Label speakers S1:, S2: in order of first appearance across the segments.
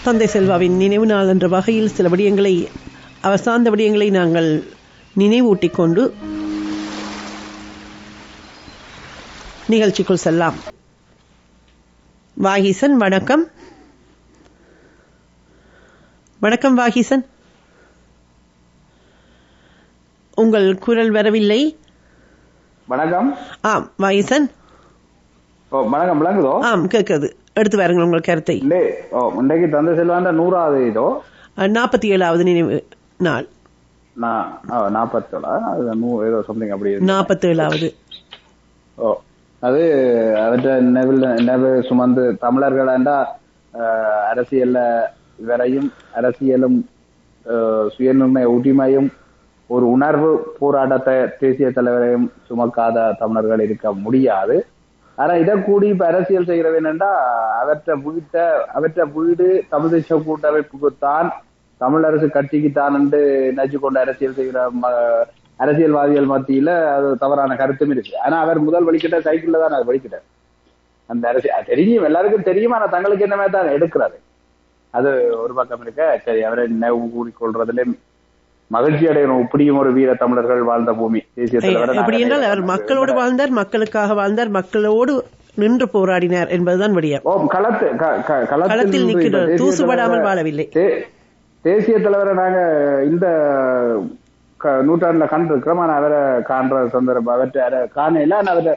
S1: தந்தை செல்வாவின் நினைவு நாள் என்ற வகையில் சில விடயங்களை, அவர் சார்ந்த விடயங்களை நாங்கள் நினைவூட்டிக் கொண்டு நிகழ்ச்சிக்குள் செல்லாம். வாகீசன், வணக்கம். வணக்கம் வாகீசன், உங்கள் குரல் வரவில்லை.
S2: வணக்கம்.
S1: ஆம் வாகீசன்,
S2: வணக்கம். விளங்குதோ?
S1: ஆம், கேட்குது. எடுத்து வாருங்கள் உங்கள் கருத்தை.
S2: இன்றைக்கு தந்தை செல்வாண்ட 100வது இதோ
S1: 47வது நினைவு நாள். 47வது.
S2: அது அவற்றை நினைவு சுமந்து தமிழர்களாண்டா அரசியல்ல வரையும் அரசியலும் சுயநிர்ணய உரிமையும் ஒரு உணர்வு போராட்டத்தை தேசிய தலைவரையும் சுமக்காத தமிழர்கள் இருக்க முடியாது. ஆனா இதை கூடி இப்ப அரசியல் செய்கிறது என்னன்னா, அவற்றை வீடு தமிழ் தேசிய கூட்டமைப்புக்குத்தான், தமிழ் அரசு கட்சிக்குத்தான் என்று நினைச்சு கொண்டு அரசியல் செய்கிற அரசியல்வாதிகள் மத்தியில அது தவறான கருத்தும் இருக்கு. ஆனா அவர் முதல் வலிக்கிட்ட சைக்கிள்ல தான் அது வலிக்கிட்டார். அந்த அரசியல் தெரியும், எல்லாருக்கும் தெரியும். ஆனா தங்களுக்கு என்ன மாதிரி தான் எடுக்கிறாரு. அது ஒரு பக்கம் இருக்க. சரி, அவரை நினைவு கூறிக்கொள்றதுல மகிழ்ச்சி அடையணும். இப்படியும் ஒரு வீர தமிழர்கள் வாழ்ந்த பூமி தேசிய தலைவர்.
S1: அப்படி என்றால் அவர் மக்களோடு வாழ்ந்தார், மக்களுக்காக வாழ்ந்தார், மக்களோடு நின்று போராடினார் என்பதுதான் விடயம். களத்தில் நிற்கிறார், தூசுபடாமல் வாழவில்லை.
S2: தேசிய தலைவரை நாங்க இந்த நூற்றாண்டுல கண்டிருக்கிறோம். ஆனா அவரை காண்ற சந்தர்ப்பம் அவற்றை காணையில அவரை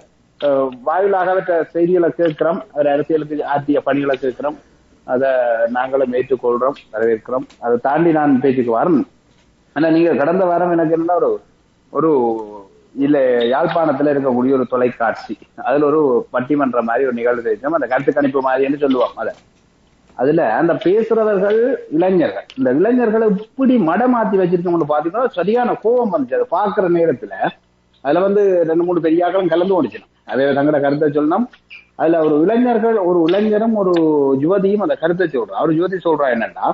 S2: வாயிலாக அவற்ற செய்திகளை கேட்கிறோம், அவர் அரசியலுக்கு ஆற்றிய பணிகளை கேட்கிறோம். அதை நாங்களும் ஏற்றுக்கொள்றோம், வரவேற்கிறோம். அதை தாண்டி நான் பேச்சுக்கு வரணும். ஆனா நீங்க கடந்த வாரம் எனக்கு என்ன ஒரு இல்ல யாழ்ப்பாணத்துல இருக்கக்கூடிய ஒரு தொலைக்காட்சி, அதுல ஒரு பட்டிமன்ற மாதிரி ஒரு நிகழ்வு செய்யணும். அந்த கருத்து கணிப்பு மாதிரின்னு சொல்லுவோம். அதுல அந்த பேசுறவர்கள் இளைஞர்கள், இந்த இளைஞர்களை இப்படி மடமாத்தி வச்சிருக்கோம்னு பாத்தீங்கன்னா சரியான கோபம் வந்துச்சு. அதை பாக்குற நேரத்துல அதுல 2-3 பெரியாக்களும் கலந்து ஓடிச்சிடும். அதே தங்கட கருத்தை சொல்லணும். அதுல ஒரு இளைஞரும் ஒரு யுவதியும் அந்த கருத்தை சொல்றோம். அவர் யுவதி சொல்றா என்னன்னா,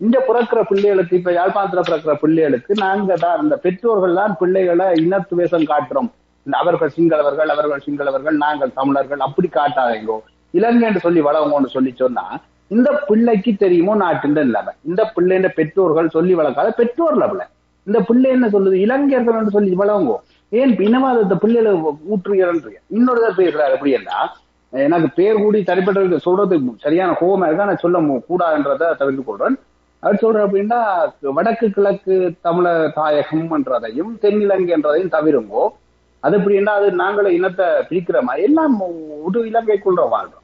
S2: இங்க பிறக்கிற பிள்ளைகளுக்கு, இப்ப யாழ்ப்பாணத்துல பிறக்கிற பிள்ளைகளுக்கு நாங்க தான் இந்த பெற்றோர்கள் தான் பிள்ளைகளை இனத்துவேஷம் காட்டுறோம். அவர்கள் சிங்களவர்கள், நாங்கள் தமிழர்கள், அப்படி காட்டாதீங்கோ, இலங்கைன்னு சொல்லி வளவங்கன்னு சொல்லி சொன்னா இந்த பிள்ளைக்கு தெரியுமோ நாட்டு இல்லாம, இந்த பிள்ளைன்ற பெற்றோர்கள் சொல்லி வளர்க்காத பெற்றோர் லெவல இந்த பிள்ளை என்ன சொல்லுது, இலங்கையர்கள் சொல்லி வளவங்கோ, ஏன் இனவாதத்தை பிள்ளைகளை ஊற்றுகிறன்ற இன்னொருதான் பேசுறாரு. எப்படி என்ன எனக்கு பேர் கூடி தனிப்பட்ட சொல்றது சரியான கோபமா இருக்கா, நான் சொல்ல கூடாதுன்றதை தவிர்த்து கொள்றேன். அவர் சொல்ற அப்படின்னா, வடக்கு கிழக்கு தமிழர் தாயகம் என்றதையும் தென்னிலங்கை என்றதையும் தவிருங்கோ. அது எப்படின்னா, அது நாங்களே இனத்தை பிரிக்கிற மாதிரி எல்லாம் ஒரு இலங்கைக்குள்ள வாழ்றோம்.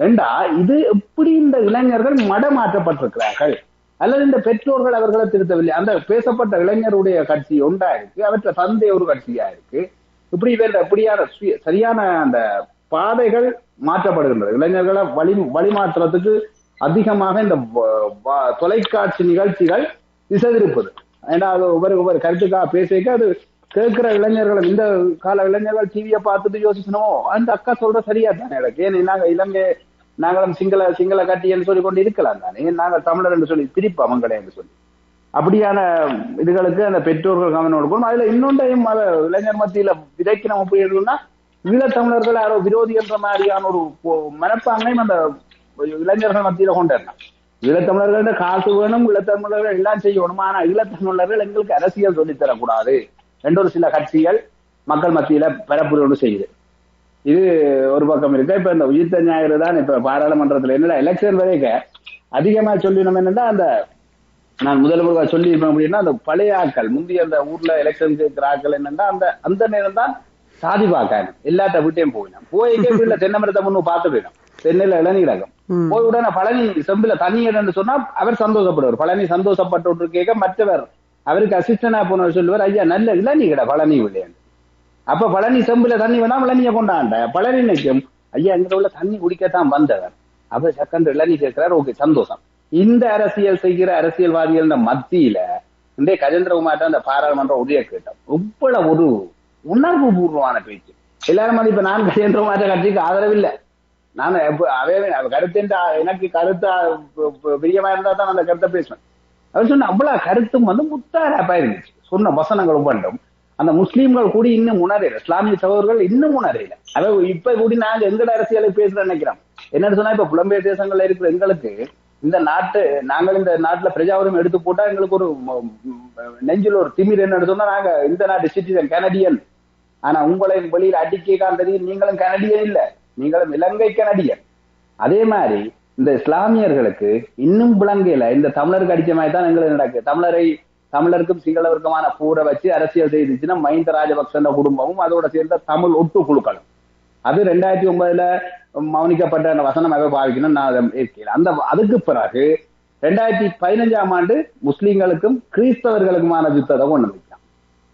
S2: ஏண்டா இது எப்படி இந்த இளைஞர்கள் மடமாற்றப்பட்டிருக்கிறார்கள், அல்லது இந்த பெற்றோர்கள் அவர்களை திருத்தவில்லை. அந்த பேசப்பட்ட இளைஞருடைய கட்சி ஒன்றா இருக்கு, அவற்றை தந்தை ஒரு கட்சியா இருக்கு. இப்படியான சரியான அந்த பாதைகள் மாற்றப்படுகின்றது. இளைஞர்களை வழிமாற்றத்துக்கு அதிகமாக இந்த தொலைக்காட்சி நிகழ்ச்சிகள் திசைதிருப்பது. ஏன்னா அது ஒவ்வொரு கருத்துக்காக பேசிக்க அது கேட்கிற இளைஞர்கள், இந்த கால இளைஞர்கள் டிவியை பார்த்துட்டு யோசிக்கணுமோ, அந்த அக்கா சொல்ற சரியா தானே எனக்கு, ஏன் நாங்க இலங்கை நாங்களும் சிங்கள கட்டி என்று சொல்லி கொண்டு இருக்கலாம் தானே, நாங்கள் தமிழர் என்று சொல்லி பிரிப்பு அவங்களே என்று சொல்லி அப்படியான இதுகளுக்கு அந்த பெற்றோர்கள் கவனம் கொடுக்கணும். அதுல இன்னொன்றையும் இளைஞர் மத்தியில விதைக்கு நம்ம போய் எழுதணும்னா, ஈழத்தமிழர்கள் யாரோ விரோதி என்ற மாதிரியான ஒரு மனப்பாங்கையும் அந்த இளைஞர்கள் மத்தியில கொண்டாடணும். ஈழத்தமிழர்கள் காசு வேணும், ஈழத்தமிழர்கள் எல்லாம் செய்யணும். ஆனா ஈழத்தமிழர்கள் எங்களுக்கு அரசியல் சொல்லித்தரக்கூடாது என்ற ஒரு சில கட்சிகள் மக்கள் மத்தியில பரப்புரை செய்யுது. இது ஒரு பக்கம் இருக்கு. இப்ப இந்த உயிர்த்த ஞாயிறு தான் இப்ப பாராளுமன்றத்துல என்னடா எலெக்ஷன் வரைக்கும் அதிகமா சொல்லணும். என்னன்னா, அந்த நான் முதல்வர் சொல்லியிருப்பேன் அப்படின்னா, அந்த பழைய ஆக்கள் முந்தைய அந்த ஊர்ல எலெக்ஷன் கேட்கிற ஆக்கள் என்னன்னா, அந்த நேரம் தான் சாதி பார்க்காங்க. எல்லாத்த வீட்டையும் போயிடும். போய் தென்னை மரத்தை முன்னு பார்த்து போயிடும். தென்னையில இளநீரகம் போய் உடனே பழனி செம்பில தனி இடம்னு சொன்னா அவர் சந்தோஷப்படுவார். பழனி சந்தோஷப்பட்டு கேட்க மற்றவர் அவருக்கு அசிஸ்டன்டா போனவர் சொல்லுவார், ஐயா நல்ல இளநீ கடை பழனி விளையாண்டு. அப்ப பழனி செம்பில தண்ணி வேணா இளநிய கொண்டாண்ட பழனி நிற்கும், ஐயா எங்கிட்ட உள்ள தண்ணி குடிக்கத்தான் வந்தவர். அவர் செகண்ட் இளநீ கேட்கிறார், ஓகே சந்தோஷம். இந்த அரசியல் செய்கிற அரசியல்வாதிகள் மத்தியில இன்றைய கஜேந்திரகுமார்ட்ட அந்த பாராளுமன்ற உதய கேட்டோம். இவ்வளவு ஒரு உணர்வு பூர்வமான பேச்சு. எல்லாரும் இப்ப நான் கஜேந்திரகுமார்ட்ட கட்சிக்கு ஆதரவில்லை, நான் கருத்து எனக்கு கருத்து பிரியமா இருந்தா தான் அந்த கருத்தை பேசுவேன். அவர் சொன்ன அவ்வளவு கருத்தும் முத்தாரப்பா இருந்துச்சு. சொன்ன வசனங்களும் வேண்டும். அந்த முஸ்லீம்கள் கூடி இன்னும் உணரையில, இஸ்லாமிய சகோதரர்கள் இன்னும் உணரையில. அதாவது இப்ப கூடி நாங்க எங்கட அரசியலுக்கு பேசுறோம் நினைக்கிறோம். என்னன்னு சொன்னா, இப்ப புலம்பெயர் தேசங்கள்ல இருக்கிற எங்களுக்கு இந்த நாங்கள் இந்த நாட்டுல பிரஜாவுரிமை எடுத்து போட்டா எங்களுக்கு ஒரு நெஞ்சில் ஒரு திமிர். என்னன்னு சொன்னா, நாங்க இந்த நாட்டு சிட்டிசன் கனடியன். ஆனா உங்களையும் வெளியில அடிக்கான் தெரியும், நீங்களும் கனடியன் இல்ல, நீங்களும் இலங்கை கனடியன். அதே மாதிரி இந்த இஸ்லாமியர்களுக்கு இன்னும் விளங்கையில இந்த தமிழருக்கு அடிச்ச மாதிரி தான் எங்களுக்கு நடக்கு. தமிழருக்கும் சிங்களவருக்குமான பூரை வச்சு அரசியல் செய்துச்சுன்னா மஹிந்த ராஜபக்ச குடும்பமும் அதோட சேர்ந்த தமிழ் ஒட்டு குழுக்களும். அது 2009 மௌனிக்கப்பட்ட அந்த வசனம் பாவிக்கணும் நான் இருக்கேன். அதுக்கு பிறகு 2015 முஸ்லீம்களுக்கும் கிறிஸ்தவர்களுக்குமான யுத்தத்தை கொண்டு வந்துச்சான்.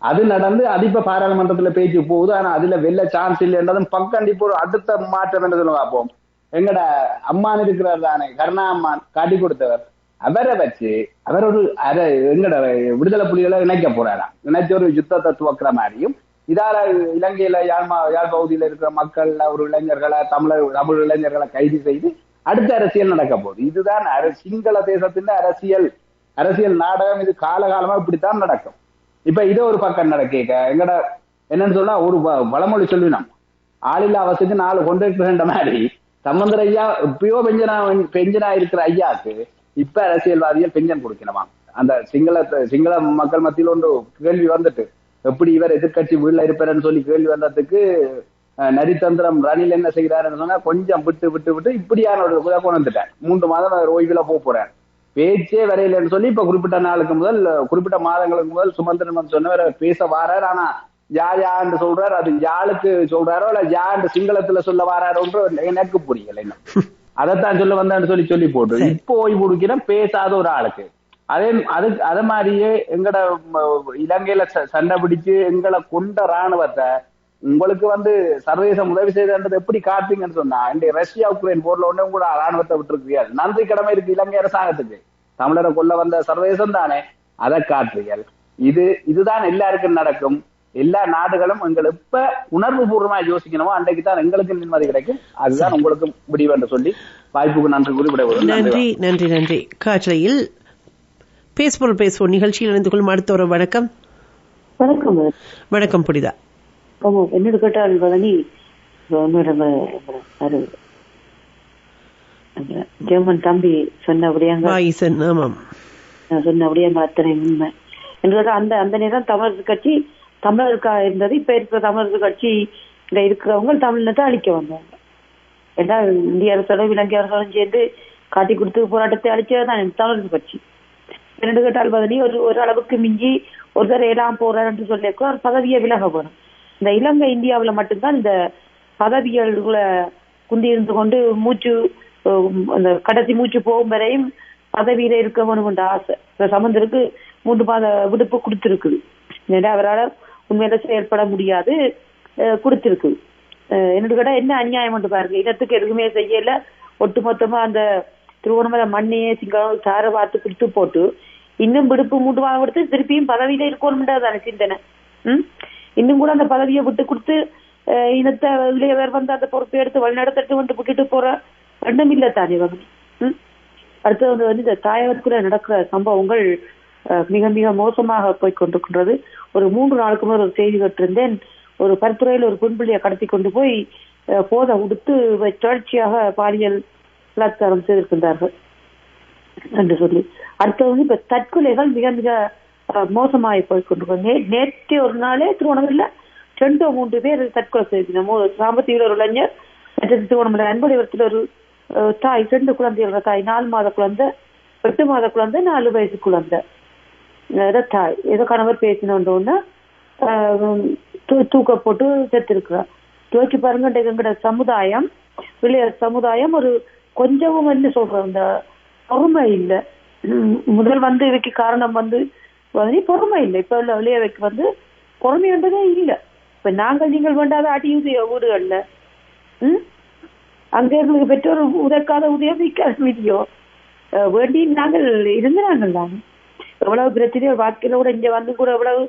S2: அது நடந்து அது இப்ப பாராளுமன்றத்துல பேச்சு போகுது. ஆனா அதுல வெல்ல சான்ஸ் இல்லைன்றதும் பக்கண்டிப்பு ஒரு அடுத்த மாற்றம் என்று சொல்ல பார்ப்போம். எங்கட அம்மான் இருக்கிறார் தானே, கருணா அம்மான் காட்டி கொடுத்தவர், அவரை வச்சு அவர் ஒரு எங்கட விடுதலை புலிகளை இணைக்க போறாராம். இணைச்ச ஒரு யுத்தத்தை துவக்கிற மாதிரியும் இதால இலங்கையில யாழ் பகுதியில இருக்கிற மக்கள் ஒரு இளைஞர்களை தமிழ் இளைஞர்களை கைது செய்து அடுத்த அரசியல் நடக்க போகுது. இதுதான் சிங்கள தேசத்தின் அரசியல் நாடகம். இது காலகாலமா இப்படித்தான் நடக்கும். இப்ப இதே ஒரு பக்கம் நடக்க எங்கட என்னன்னு சொன்னா, ஒரு வளமொழி சொல்லினோம், ஆளில்லா அவசியத்து 4 கொண்டு மாதிரி சம்பந்தர் ஐயா இப்பயோ பெஞ்சனா இருக்கிற ஐயாக்கு இப்ப அரசியல்வாதிகள் பெஞ்சன் கொடுக்கணுமா. அந்த சிங்கள மக்கள் மத்தியில் ஒன்று கேள்வி வந்துட்டு, எப்படி இவர் எதிர்கட்சி வீடுல இருப்பாருன்னு சொல்லி கேள்வி வந்ததுக்கு நரித்தந்திரம் ரணில் என்ன செய்கிறாருன்னு சொன்னா, கொஞ்சம் விட்டு இப்படியான ஒரு கொண்டு வந்துட்டேன். 3 மாதம் ஓய்வுல போறேன், பேச்சே வரையிலன்னு சொல்லி இப்ப குறிப்பிட்ட மாதங்களுக்கு முதல் சுமந்திரன் சொன்னவர் பேச வாரார். ஆனா யான்னு சொல்றாரு, அது யாழுக்கு சொல்றாரோ இல்ல யான்னு சிங்களத்துல சொல்ல வாராரோன்ற எனக்கு புரியல. என்ன அதைத்தான் சொல்ல வந்தான்னு சொல்லி போட்டு இப்போ ஓய்வு கொடுக்கிறேன் பேசாத ஒரு ஆளுக்கு. அதே மாதிரியே எங்கட இலங்கையில சண்டை பிடிச்சு எங்களை கொண்ட ராணுவத்தை உங்களுக்கு சர்வதேசம் உதவி செய்தது எப்படி காட்டுங்கன்னு சொன்னா, இந்த ரஷ்யா உக்ரைன் போர்ல ஒண்ணு கூட ராணுவத்தை விட்டுருக்கீங்க. நன்றி கடமை இருக்கு இலங்கை அரசாங்கத்துக்கு. தமிழரை கொல்ல வந்த சர்வதேசம் தானே, அதை காட்டுறீர்கள். இதுதான் எல்லாருக்கும் நடக்கும். எல்லா நாடுகளும் எங்களை இப்ப உணர்வு பூர்வமா யோசிக்கணுமோ அன்றைக்கு தான் எங்களுக்கு நிம்மதி கிடைக்கும். அதுதான் உங்களுக்கு முடிவு என்று சொல்லி வாய்ப்புக்கு நன்றி கூறி விடைபெறுவோம்.
S1: நன்றி. காற்றலையில் பேசுவோம் நிகழ்ச்சியில் இணைந்து கொள்ளும் அடுத்த வணக்கம். வணக்கம் புரிதா.
S3: என்னோட கேட்டால் ஜெர்மன் தம்பி சொன்னபடியா அத்தனை உண்மை என்றது. அந்த நேரம் தமிழர் கட்சி தமிழருக்காக இருந்தது. இப்ப இருக்கிற தமிழர் கட்சி இருக்கிறவங்க தமிழ்நாட்டை அழிக்க வந்தாங்க. ஏன்னா இந்திய அரசோட இலங்கை அரசோடும் சேர்ந்து காட்டி கொடுத்து போராட்டத்தை அழிச்சதுதான் தமிழர் கட்சி. என்னோட கேட்டால் ஒரு அளவுக்கு மிஞ்சி ஒருத்தர் எல்லாம் போறார் என்று சொல்லியிருக்கோம். ஒரு பதவியை விலக போறோம். இந்த இலங்கை இந்தியாவில மட்டும்தான் இந்த பதவிகளை குந்தி இருந்து கொண்டு அந்த கடைசி மூச்சு போகும் வரையும் பதவியில இருக்க வேணும் என்ற ஆசை சம்பந்தருக்கு 3 மாத விடுப்பு கொடுத்திருக்குது. அவரால் உண்மையில செயற்பட முடியாது கொடுத்திருக்கு. என்னோட கடை என்ன அநியாயம் என்று பாருங்க. இடத்துக்கு எதுவுமே செய்யல. ஒட்டுமொத்தமா அந்த திருவோணமலை மண்ணையே சிங்களம் சார பார்த்து கொடுத்து போட்டு இன்னும் விடுப்பு 3 மாதம் கொடுத்து திருப்பியும் பதவியில இருக்கணும்ன்றதான சிந்தனை. இன்னும் கூட அந்த பதவியை விட்டு கொடுத்து இனத்தை இளையவர் அந்த பொறுப்பை எடுத்து வழிநடத்திட்டு விட்டுட்டு போற எண்ணம் இல்ல தானே வந்து. அடுத்தது இந்த தாயகத்துல நடக்கிற சம்பவங்கள் மிக மிக மோசமாக போய்கொண்டிருக்கின்றது. ஒரு 3 நாளுக்கு முதல் ஒரு செய்தி கேட்டிருந்தேன். ஒரு பருத்துறையில் ஒரு பெண்பிள்ளையை கடத்தி கொண்டு போய் போதை உடுத்து தொடர்ச்சியாக பாலியல் பலாத்காரம் செய்திருக்கின்றார்கள் என்று சொல்லி. அடுத்தது இப்ப தற்கொலைகள் மிக மிக மோசமாகி போய்கொண்டிருக்கிறது. நேற்று ஒரு நாளே திருவோணமலையில 2 or 3 பேர் தற்கொலை செய்தோம். சாம்பத்தியில் ஒரு இளைஞர், மற்ற திருவோணமலை அன்படிவரத்தில் ஒரு தாய், 2 குழந்தைகளோட தாய், 4 மாத குழந்தை, 8 மாத குழந்தை, 4 வயசு குழந்தை தாய். ஏதோ கணவர் பேசினோன்னா தூக்க போட்டு செத்துருக்கிறார். யோசிச்சு பாருங்க. எங்கட சமுதாயம் விளையாட்டு சமுதாயம் ஒரு கொஞ்சமும் என்ன சொல்றோம், இந்த பொறுமை இல்லை. முதல் இதுக்கு காரணம் பொறுமை இல்லை. இப்ப உள்ள விளையாட்டுக்கு பொறுமைன்றதே இல்லை. இப்ப நீங்கள் வேண்டாத அடியுதய வீடுகள்ல அங்க எங்களுக்கு பெற்றோர் உதற்காத உதவியோ வேண்டி நாங்கள் இருந்தாங்கள் தான். எவ்வளவு பிரச்சனையோ வாழ்க்கையில கூட இங்க கூட எவ்வளவு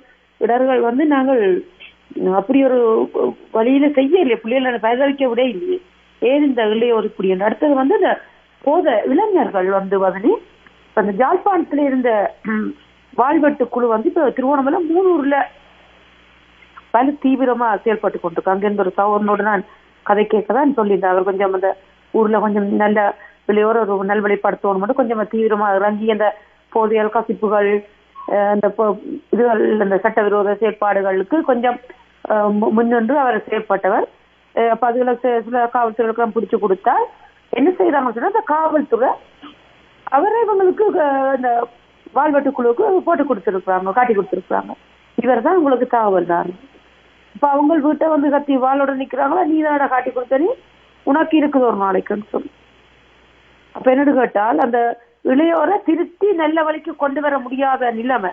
S3: இடர்கள் நாங்கள் அப்படி ஒரு வழியில செய்யலையே. பிள்ளைகளை பரிதவிக்க விட இல்லையே. ஏன் இந்த இளையோர் இப்படி. அடுத்தது இந்த போத இளைஞர்கள் அந்த ஜாழ்ப்பாணத்துல இருந்த வாழ்வெட்டு குழு இப்ப திருவோணமலை 3 ஊர்ல பல தீவிரமா செயல்பட்டு கொண்டிருக்கு. அங்கிருந்து ஒரு சகோதரனோடு நான் கதை கேட்கதான் சொல்லியிருந்தேன். அவர் கொஞ்சம் அந்த ஊர்ல கொஞ்சம் நல்ல வெளியோர ஒரு நல்வழிப்படுத்தணும் மட்டும் கொஞ்சம் தீவிரமா இறங்கி அந்த போதையல் கசிப்புகள் அந்த இதுகள் அந்த சட்டவிரோத செயற்பாடுகளுக்கு கொஞ்சம் முன்னின்று அவர் செயற்பட்டவர். அப்ப அதுல சில காவல்துறைகளுக்கு பிடிச்சு கொடுத்தா என்ன செய்யறாங்க சொன்னா அந்த காவல்துறை அவரை இவங்களுக்கு அந்த வாழ்வெட்டு குழுவுக்கு போட்டு கொடுத்துருக்காங்க, காட்டி கொடுத்துருக்காங்க. இவர் தான் உங்களுக்கு தகவல் தான். இப்ப அவங்க வீட்டை வந்து கத்தி வாளோட நிக்கிறாங்களா, நீ தானடா காட்டி கொடுத்தனி, உனக்கு இருக்குது ஒரு நாளைக்குன்னு சொல்லி. அப்ப என்னன்னு கேட்டால் அந்த இளையோரை திருத்தி நல்ல வழிக்கு கொண்டு வர முடியாத நிலைமை.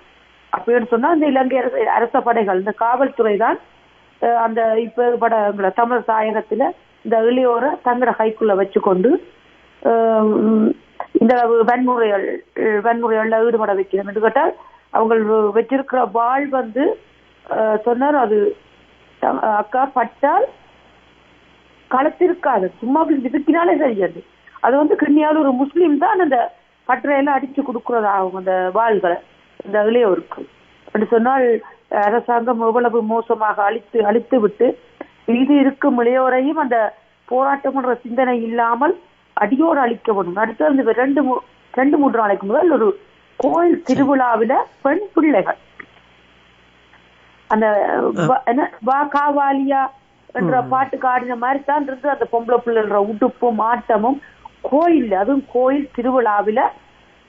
S3: அப்படின்னு சொன்னா இந்த இலங்கை அரச படைகள் இந்த காவல்துறை தான் அந்த இப்ப தமிழ் தாயகத்துல இந்த இளையோரை தங்கட கைக்குள்ள வச்சு கொண்டு இந்த வன்முறைகள்ல ஈடுபட வைக்கணும் என்று கேட்டால் அவங்க வச்சிருக்கிற வாழ் வந்து சொன்னார் அது அக்கா பட்டால் களத்திருக்காது, சும்மா இதுக்கினாலே தெரியாது. அது வந்து கிண்ணியால் ஒரு முஸ்லீம் தான் அந்த பற்றையெல்லாம் அடிச்சு கொடுக்கறதா அவங்க அந்த வாள்களை இந்த இளையோருக்கு அப்படி சொன்னால் அரசாங்கம் எவ்வளவு மோசமாக அழித்து விட்டு இது இருக்கும் இளையோரையும் அந்த போராட்டம் என்ற சிந்தனை இல்லாமல் அடியோடு அழிக்க வேண்டும். அடுத்து அந்த 2-3 நாளைக்கு முதல் ஒரு கோயில் திருவிழாவில பெண் பிள்ளைகள் அந்த காவாலியா என்ற பாட்டுக்கு ஆடின மாதிரி தான் இருந்து அந்த பொம்பளை பிள்ளைன்ற உடுப்பும் ஆட்டமும் கோயில், அதுவும் கோயில் திருவிழாவில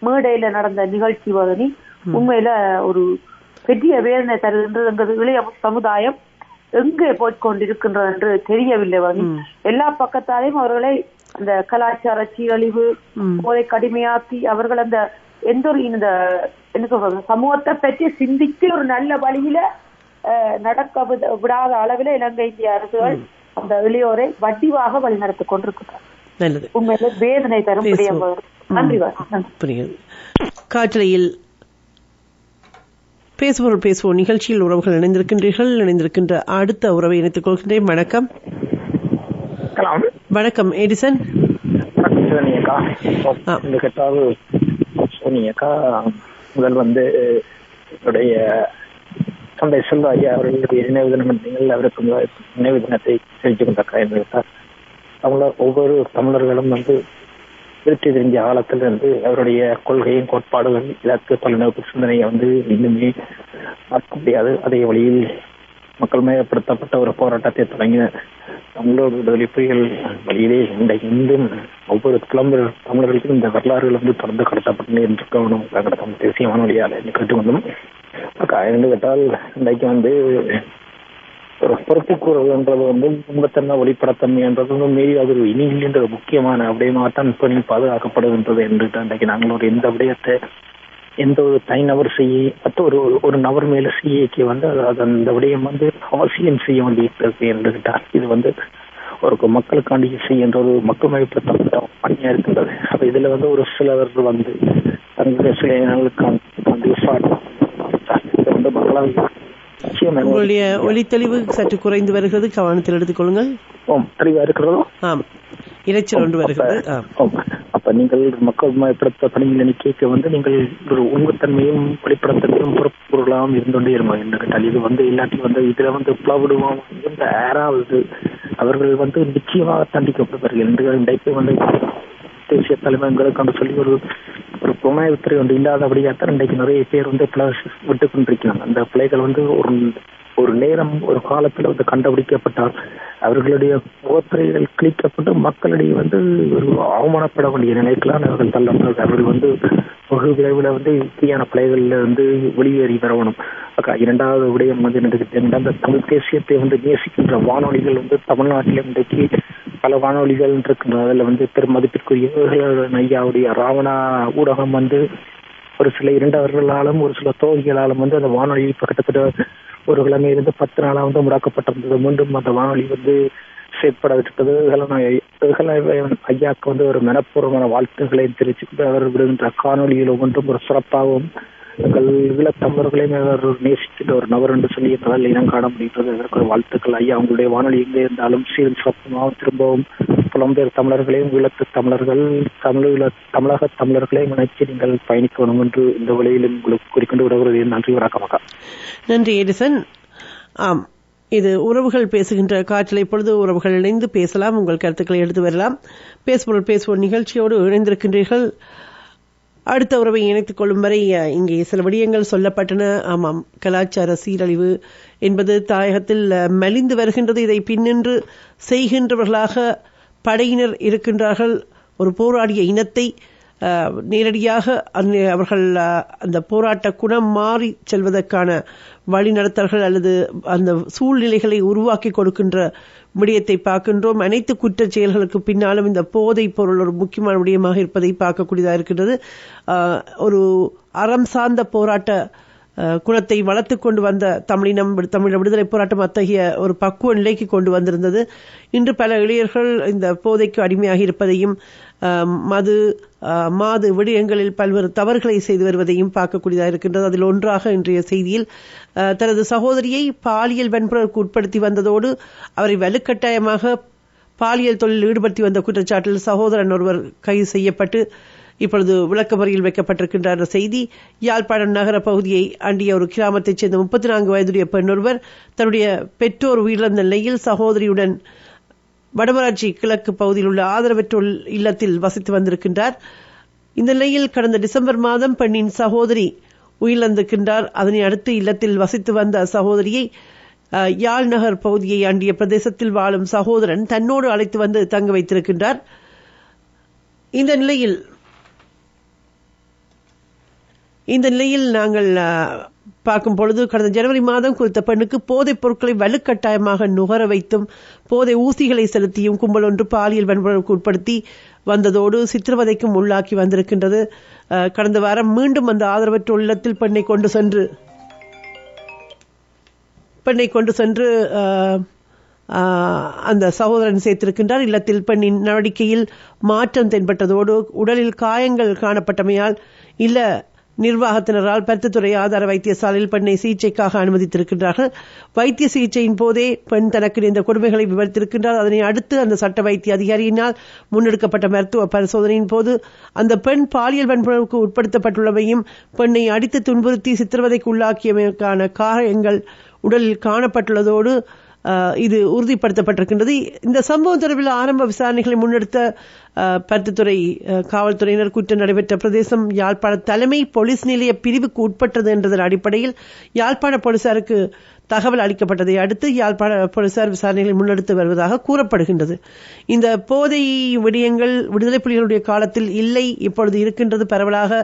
S3: மேடையில நடந்த நிகழ்ச்சி வதனி உண்மையில ஒரு பெரிய வேதனை தருகின்றது. இளைய சமுதாயம் எங்கே போய்கொண்டிருக்கின்றது என்று தெரியவில்லை வதனி. எல்லா பக்கத்தாலையும் அவர்களை அந்த கலாச்சார சீரழிவு போதை கடுமையாக்கி அவர்கள் அந்த எந்த ஒரு இந்த என்ன சொல்றது சமூகத்தை பற்றி சிந்தித்து ஒரு நல்ல வழியில நடக்க விடாத அளவில இலங்கை இந்திய அரசுகள் அந்த இளையோரை வடிவாக வழிநடத்தி கொண்டிருக்கிறார். உண்மையில வேதனை தரும். நன்றி.
S1: காற்றலையில் பேசுவோம் நிகழ்ச்சியில் உறவுகள் இணைந்திருக்கின்ற அடுத்த உறவை இணைத்துக் கொள்கின்றேன். வணக்கம். வணக்கம் எடிசன்.
S4: முதல் வந்து என்னுடைய தந்தை செல்வ ஐயா அவர்களுடைய நினைவு தினம் நீங்கள் அவருக்கு நினைவு தினத்தை தெரிவித்துக் கொண்டார் என்று ஒவ்வொரு தமிழர்களும் வந்து திருச்சி தெரிஞ்ச காலத்திலிருந்து அவருடைய கொள்கையும் கோட்பாடுகள் இலக்கு தொலைநோக்கு சிந்தனையை வந்து இன்னுமே பார்க்க முடியாது. அதே வழியில் மக்கள் மயப்படுத்தப்பட்ட ஒரு போராட்டத்தை தொடங்கின தமிழோட விடுதலை புலிகள் வழியிலே இன்றும் ஒவ்வொரு தமிழர்களுக்கும் இந்த வரலாறுகள் வந்து தொடர்ந்து கடத்தப்பட்டு இருக்கணும் தமிழ் தேசிய வானொலியால் கேட்டுக்கொண்டும் என்று கேட்டால் இன்றைக்கு வந்து ஒரு பொறுப்பு கூறுவதுன்றது வந்து உண்மைத்தன்மை வெளிப்படத்தன்மை என்றது வந்து மீறி அது ஒரு இனிகின்ற முக்கியமான விடயமாகத்தான் பெண் பாதுகாக்கப்படுகின்றது என்று இன்றைக்கு நாங்கள் ஒரு எந்த விடயத்தை எந்த ஒரு தனிநபர் செய்ய ஒரு நபர் மேல செய்யக்கு வந்து அது அந்த விடயம் வந்து அவசியம் செய்ய வேண்டியிருக்கிறது என்று கேட்டால் இது வந்து ஒரு மக்களுக்காண்டி செய்கின்ற ஒரு மக்கள் மயப்படுத்தப்பட்ட பணியா இருக்கின்றது. அப்ப இதுல வந்து ஒரு சிலர் வந்து தங்களுடைய சில வந்து வந்து மக்களால்
S1: உங்களுடைய ஒலி தெளிவு சற்று குறைந்து வருகிறது, கவனத்தில் எடுத்துக் கொள்ளுங்கள்.
S4: தெளிவா இருக்கிறதோ?
S1: ஆம், இறைச்சல் ஒன்று வருகிறது.
S4: அப்ப நீங்கள் மக்கள் மயப்படுத்த பணியில் எண்ணிக்கைக்கு வந்து நீங்கள் ஒரு உண்மைத்தன்மையும் வெளிப்படத்தன்மையும் பொறுப்பொருளாகவும் இருந்தோண்டே இருந்தோம் என்று கேட்டால் இது வந்து எல்லாத்தையும் வந்து இதுல வந்து பிளவுடுவோம் இந்த யாராவது அவர்கள் வந்து நிச்சயமாக தண்டிக்கப்படுவார்கள் என்று இன்றைக்கு வந்து தேசிய தலைமைகளுக்கு சொல்லி ஒரு புலனாய்வுத்துறை வந்து இல்லாதபடியாத்தான் இன்றைக்கு நிறைய பேர் வந்து விட்டு கொண்டிருக்கிறாங்க. அந்த பிள்ளைகள் வந்து ஒரு நேரம் ஒரு காலத்துல வந்து கண்டுபிடிக்கப்பட்டால் அவர்களுடைய முகத்திரைகள் கிழிக்கப்பட்டு மக்களிடையே வந்து ஒரு அவமானப்பட வேண்டிய நிலைக்கெல்லாம் அவர்கள் தள்ளப்பட்டார்கள். அவர்கள் வந்து வெகு விரைவில் வந்து இப்படியான பிள்ளைகள்ல வந்து வெளியேறி வரணும். இரண்டாவது விடயம் வந்து அந்த தமிழ் தேசியத்தை வந்து நேசிக்கின்ற வானொலிகள் வந்து தமிழ்நாட்டில் இன்றைக்கு பல வானொலிகள் இருக்கின்றன. அதில் வந்து பெரும் மதிப்பிற்குரிய ஐயாவுடைய ராவணா ஊடகம் வந்து ஒரு சில இரண்டவர்களாலும் ஒரு சில தோழிகளாலும் வந்து அந்த வானொலி கிட்டத்தட்ட ஒரு கிழமையிலிருந்து 10 நாளாக வந்து முடக்கப்பட்டிருந்தது. மீண்டும் அந்த வானொலி வந்து செயற்பட விட்டது. ஐயாவுக்கு வந்து ஒரு மனப்பூர்வமான வாழ்த்துக்களை தெரிவிச்சுக்கிட்டு அவர் விடுகின்ற காணொலியில் ஒவ்வொன்றும் ஒரு சிறப்பாகவும் எங்கள் ஈழத்தமிழர்களையும் அவர் நேசிக்கின்ற ஒரு நபர் என்று சொல்லி எங்களால் இனம் காண முடிகிறது. அதற்கு வாழ்த்துக்கள் ஐயா. அவங்களுடைய வானொலி எங்கே இருந்தாலும் சீரும் சிறப்புமாக திரும்பவும் புலம்பெயர் தமிழர்களையும் ஈழத்து தமிழர்கள் தமிழக தமிழர்களையும் நினைச்சு நீங்கள் பயணிக்கணும் என்று இந்த வழியில் உங்களுக்கு குறிக்கொண்டு விடுகிறது. நன்றி, வணக்கம்.
S1: நன்றி எடிசன். ஆம், இது உறவுகள் பேசுகின்ற காற்றில். இப்பொழுது உறவுகள் இணைந்து பேசலாம், உங்கள் கருத்துக்களை எடுத்து வரலாம். பேசுவோம் நிகழ்ச்சியோடு இணைந்திருக்கின்றீர்கள். அடுத்த உறவை இணைத்துக் கொள்ளும் வரை இங்கே சில விடயங்கள் சொல்லப்பட்டன. ஆமாம், கலாச்சார சீரழிவு என்பது தாயகத்தில் மெலிந்து வருகின்றது. இதை பின்னின்று செய்கின்றவர்களாக படையினர் இருக்கின்றார்கள். ஒரு போராடிய இனத்தை நேரடியாக அவர்கள் அந்த போராட்ட குணம் மாறி செல்வதற்கான வழிநடத்தல்கள் அல்லது அந்த சூழ்நிலைகளை உருவாக்கி கொடுக்கின்ற விடயத்தை பார்க்கின்றோம். அனைத்து குற்றச் செயல்களுக்கு பின்னாலும் இந்த போதைப் பொருள் ஒரு முக்கியமான விடயமாக இருப்பதை பார்க்கக்கூடியதாக இருக்கின்றது. ஒரு அறம் சார்ந்த போராட்ட குணத்தை வளர்த்து கொண்டு வந்த தமிழ விடுதலை போராட்டம் அத்தகைய ஒரு பக்குவ நிலைக்கு கொண்டு வந்திருந்தது. இன்று பல இளைஞர்கள் இந்த போதைக்கு அடிமையாகி இருப்பதையும் மாது விடயங்களில் பல்வேறு தவறுகளை செய்து வருவதையும் பார்க்கக்கூடியதாக இருக்கின்றது. அதில் ஒன்றாக இன்றைய செய்தியில் தனது சகோதரியை பாலியல் வன்புணர்வுக்கு உட்படுத்தி வந்ததோடு அவரை வலுக்கட்டாயமாக பாலியல் தொழில் ஈடுபடுத்தி வந்த குற்றச்சாட்டில் சகோதரன் ஒருவர் கைது செய்யப்பட்டு இப்பொழுது விளக்கமறியல் வைக்கப்பட்டிருக்கின்ற செய்தி. யாழ்ப்பாணம் நகர பகுதியை அண்டிய ஒரு கிராமத்தைச் சேர்ந்த 34 வயதுடைய பெண் ஒருவர் தன்னுடைய பெற்றோர் உயிரிழந்த நிலையில் சகோதரியுடன் வடமராட்சி கிழக்கு பகுதியில் உள்ள ஆதரவற்றோர் இல்லத்தில் வசித்து வந்திருக்கின்றார். இந்த நிலையில் கடந்த டிசம்பர் மாதம் பெண்ணின் சகோதரி உயிரிழந்திருக்கின்றார். அதனை அடுத்து இல்லத்தில் வசித்து வந்த சகோதரியை யாழ் நகர் பகுதியை அண்டிய பிரதேசத்தில் வாழும் சகோதரன் தன்னோடு அழைத்து வந்து தங்க வைத்திருக்கின்றார். இந்த நிலையில் நாங்கள் பார்க்கும் பொழுது கடந்த ஜனவரி மாதம் குறித்த பெண்ணுக்கு போதைப் பொருட்களை வலுக்கட்டாயமாக நுகர வைத்தும் போதை ஊசிகளை செலுத்தியும் கும்பல் ஒன்று பாலியல் வன்முறைக்கு உட்படுத்தி வந்ததோடு சித்திரவதைக்கும் உள்ளாக்கி வந்திருக்கின்றது. கடந்த வாரம் மீண்டும் அந்த ஆதரவற்ற இல்லத்தில் பெண்ணை கொண்டு சென்று அந்த சகோதரன் சேர்த்திருக்கின்றார். இல்லத்தில் பெண்ணின் நடவடிக்கையில் மாற்றம் தென்பட்டதோடு உடலில் காயங்கள் காணப்பட்டமையால் நிர்வாகத்தினரால் பருத்தித்துறை ஆதார வைத்தியசாலையில் பெண்ணை சிகிச்சைக்காக அனுமதித்திருக்கின்றார்கள். வைத்திய சிகிச்சையின் போதே பெண் தனக்கு இந்த கொடுமைகளை விவரித்திருக்கின்றார். அதனை அடுத்து அந்த சட்ட வைத்திய அதிகாரியினால் முன்னெடுக்கப்பட்ட மருத்துவ பரிசோதனையின் போது அந்த பெண் பாலியல் வன்புணர்வுக்கு உட்படுத்தப்பட்டுள்ளமையும் பெண்ணை அடித்து துன்புறுத்தி சித்திரவதைக்கு உள்ளாக்கியமைக்கான காயங்கள் உடலில் காணப்பட்டுள்ளதோடு இது உறுதிப்படுத்தப்பட்டிருக்கின்றது. இந்த சம்பவம் தொடர்பில் ஆரம்ப விசாரணைகளை முன்னெடுத்த பருத்தித்துறை காவல்துறையினர் குற்றம் நடைபெற்ற பிரதேசம் யாழ்ப்பாண தலைமை போலீஸ் நிலைய பிரிவுக்கு உட்பட்டது என்றதன் அடிப்படையில் யாழ்ப்பாண போலீசாருக்கு தகவல் அளிக்கப்பட்டதை அடுத்து யாழ்ப்பாண போலீசார் விசாரணைகளை முன்னெடுத்து வருவதாக கூறப்படுகின்றது. இந்த போதை விடயங்கள் விடுதலை புலிகளுடைய காலத்தில் இல்லை, இப்பொழுது இருக்கின்றது பரவலாக.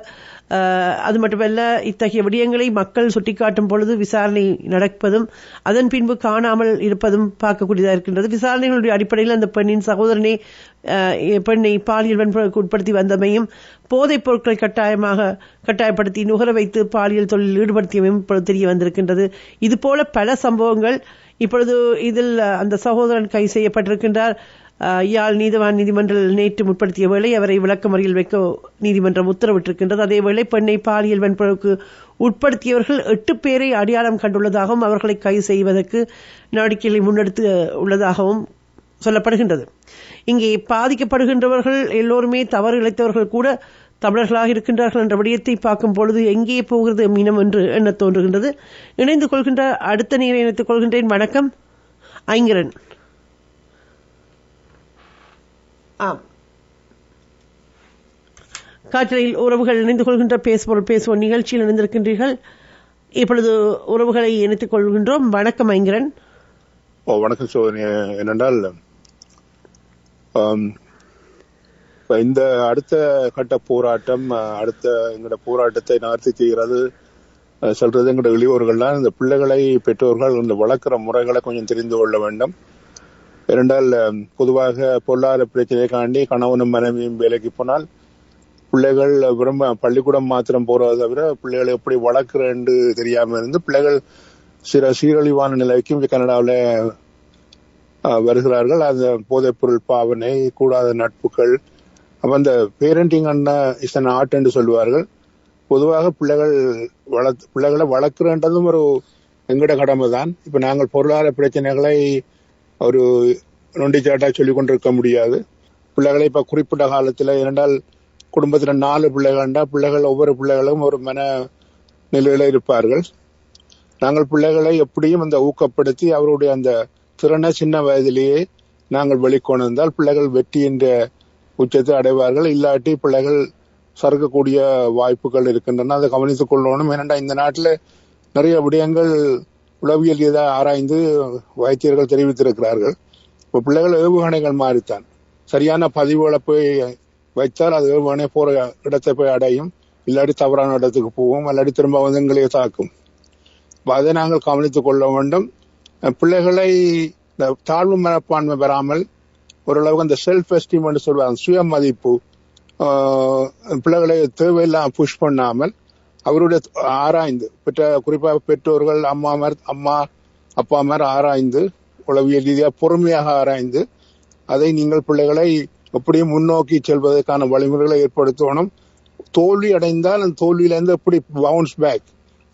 S1: அது மட்டுமல்ல, இத்தகைய விடயங்களை மக்கள் சுட்டிக்காட்டும் பொழுது விசாரணை நடப்பதும் அதன் பின்பு காணாமல் இருப்பதும் பார்க்கக்கூடியதாக இருக்கின்றது. விசாரணைகளுடைய அடிப்படையில் அந்த பெண்ணின் சகோதரனை பெண்ணை பாலியல் வன்முறைக்கு உட்படுத்தி வந்தமையும் போதைப் பொருட்களை கட்டாயப்படுத்தி நுகர வைத்து பாலியல் தொழிலில் ஈடுபடுத்தியமையும் இப்பொழுது தெரிய வந்திருக்கின்றது. இதுபோல பல சம்பவங்கள். இப்பொழுது இதில் அந்த சகோதரன் கைது செய்யப்பட்டிருக்கின்றார். யாழ் நீதிமன்றம் நேற்று முற்படுத்திய வேளை அவரை விளக்கமறியல் வைக்க நீதிமன்றம் உத்தரவிட்டிருக்கின்றது. அதேவேளை பெண்ணை பாலியல் வன்புணர்வுக்கு உட்படுத்தியவர்கள் 8 பேரை அடையாளம் கண்டுள்ளதாகவும் அவர்களை கைது செய்வதற்கு நடவடிக்கைகளை முன்னெடுத்து உள்ளதாகவும் சொல்லப்படுகின்றது. இங்கே பாதிக்கப்படுகின்றவர்கள் எல்லோருமே தவறு இழைத்தவர்கள் கூட தமிழர்களாக இருக்கின்றார்கள் என்ற விடயத்தை பார்க்கும் பொழுது எங்கே போகிறது மீனம் என்று எண்ண தோன்றுகின்றது. இணைந்து கொள்கின்ற அடுத்த நேரம் இணைத்துக் கொள்கின்றேன். வணக்கம் ஐங்கரன். காற்றலையில் உறவுகள் இணைந்து கொள்கின்ற பேசுவோம் நிகழ்ச்சியில் இணைந்திருக்கின்றீர்கள். இப்பொழுது உறவுகளை இணைத்துக் கொள்கின்றோம். வணக்கம் ஐங்கரன்.
S5: வணக்கம் சோதனை. என்னென்றால் இந்த அடுத்த கட்ட போராட்டம், அடுத்த எங்களோட போராட்டத்தை நகர்த்தி செய்கிறது சொல்றது எங்களோட இளையோர்கள்லாம் இந்த பிள்ளைகளை பெற்றோர்கள் இந்த வளர்க்கிற முறைகளை கொஞ்சம் தெரிந்து கொள்ள வேண்டும். இரண்டால் பொதுவாக பொருளாதார பிரச்சனையை காண்டி கணவனும் மனைவியும் வேலைக்கு போனால் பிள்ளைகள் பள்ளிக்கூடம் மாத்திரம் போறதை தவிர பிள்ளைகளை எப்படி வளர்க்கிறேன்னு தெரியாம இருந்து பிள்ளைகள் சில சீரழிவான நிலைக்கும் கனடாவில் வருகிறார்கள். அந்த போதைப் பொருள் பாவனை, கூடாத நட்புகள், அப்ப அந்த பேரண்டிங் இஸ் அன் ஆர்ட் என்று சொல்லுவார்கள். பொதுவாக பிள்ளைகளை வளர்க்கிறன்றதும் ஒரு எங்கட கடமை தான். இப்ப நாங்கள் பொருளாதார பிரச்சனைகளை ஒரு நொண்டிச்சாட்டா சொல்லிக் கொண்டிருக்க முடியாது. பிள்ளைகளை இப்ப குறிப்பிட்ட காலத்துல இரண்டால் குடும்பத்துல 4 பிள்ளைகள்டா பிள்ளைகள் ஒவ்வொரு பிள்ளைகளும் ஒரு மன நிலையில இருப்பார்கள். நாங்கள் பிள்ளைகளை எப்படியும் அந்த ஊக்கப்படுத்தி அவருடைய அந்த திறனை சின்ன வயதிலேயே நாங்கள் வெளிக்கொண்டு வந்தால் பிள்ளைகள் வெற்றி என்ற உச்சத்தை அடைவார்கள். இல்லாட்டி பிள்ளைகள் சறுக்கக்கூடிய வாய்ப்புகள் இருக்கின்றன. அதை கவனித்துக் கொள்ளணும். ஏனென்றா இந்த நாட்டில் நிறைய விடயங்கள் உளவியல் ரீதியாக ஆராய்ந்து வைத்தியர்கள் தெரிவித்திருக்கிறார்கள். இப்போ பிள்ளைகள் ஏவுகணைகள் மாறித்தான். சரியான பதிவுகளை போய் வைத்தால் அது ஏவுகணை போற இடத்தை போய் அடையும், இல்லாட்டி தவறான இடத்துக்கு போவோம், இல்லாட்டி திரும்ப வந்து எங்களையே தாக்கும். அதை நாங்கள் கவனித்துக் கொள்ள வேண்டும். பிள்ளைகளை இந்த தாழ்வு மனப்பான்மை பெறாமல் ஓரளவுக்கு அந்த செல்ஃப் எஸ்டீம் என்று சொல்வாங்க, சுய மதிப்பு, பிள்ளைகளை தேவையில்லாம் புஷ் பண்ணாமல் அவருடைய ஆராய்ந்து குறிப்பாக பெற்றோர்கள் அம்மா அப்பா ஆராய்ந்து உளவியல் ரீதியாக பொறுமையாக ஆராய்ந்து அதை நீங்கள் பிள்ளைகளை எப்படியும் முன்னோக்கி செல்வதற்கான வழிமுறைகளை ஏற்படுத்தணும். தோல்வி அடைந்தால் அந்த தோல்வியிலிருந்து எப்படி பவுன்ஸ் பேக்,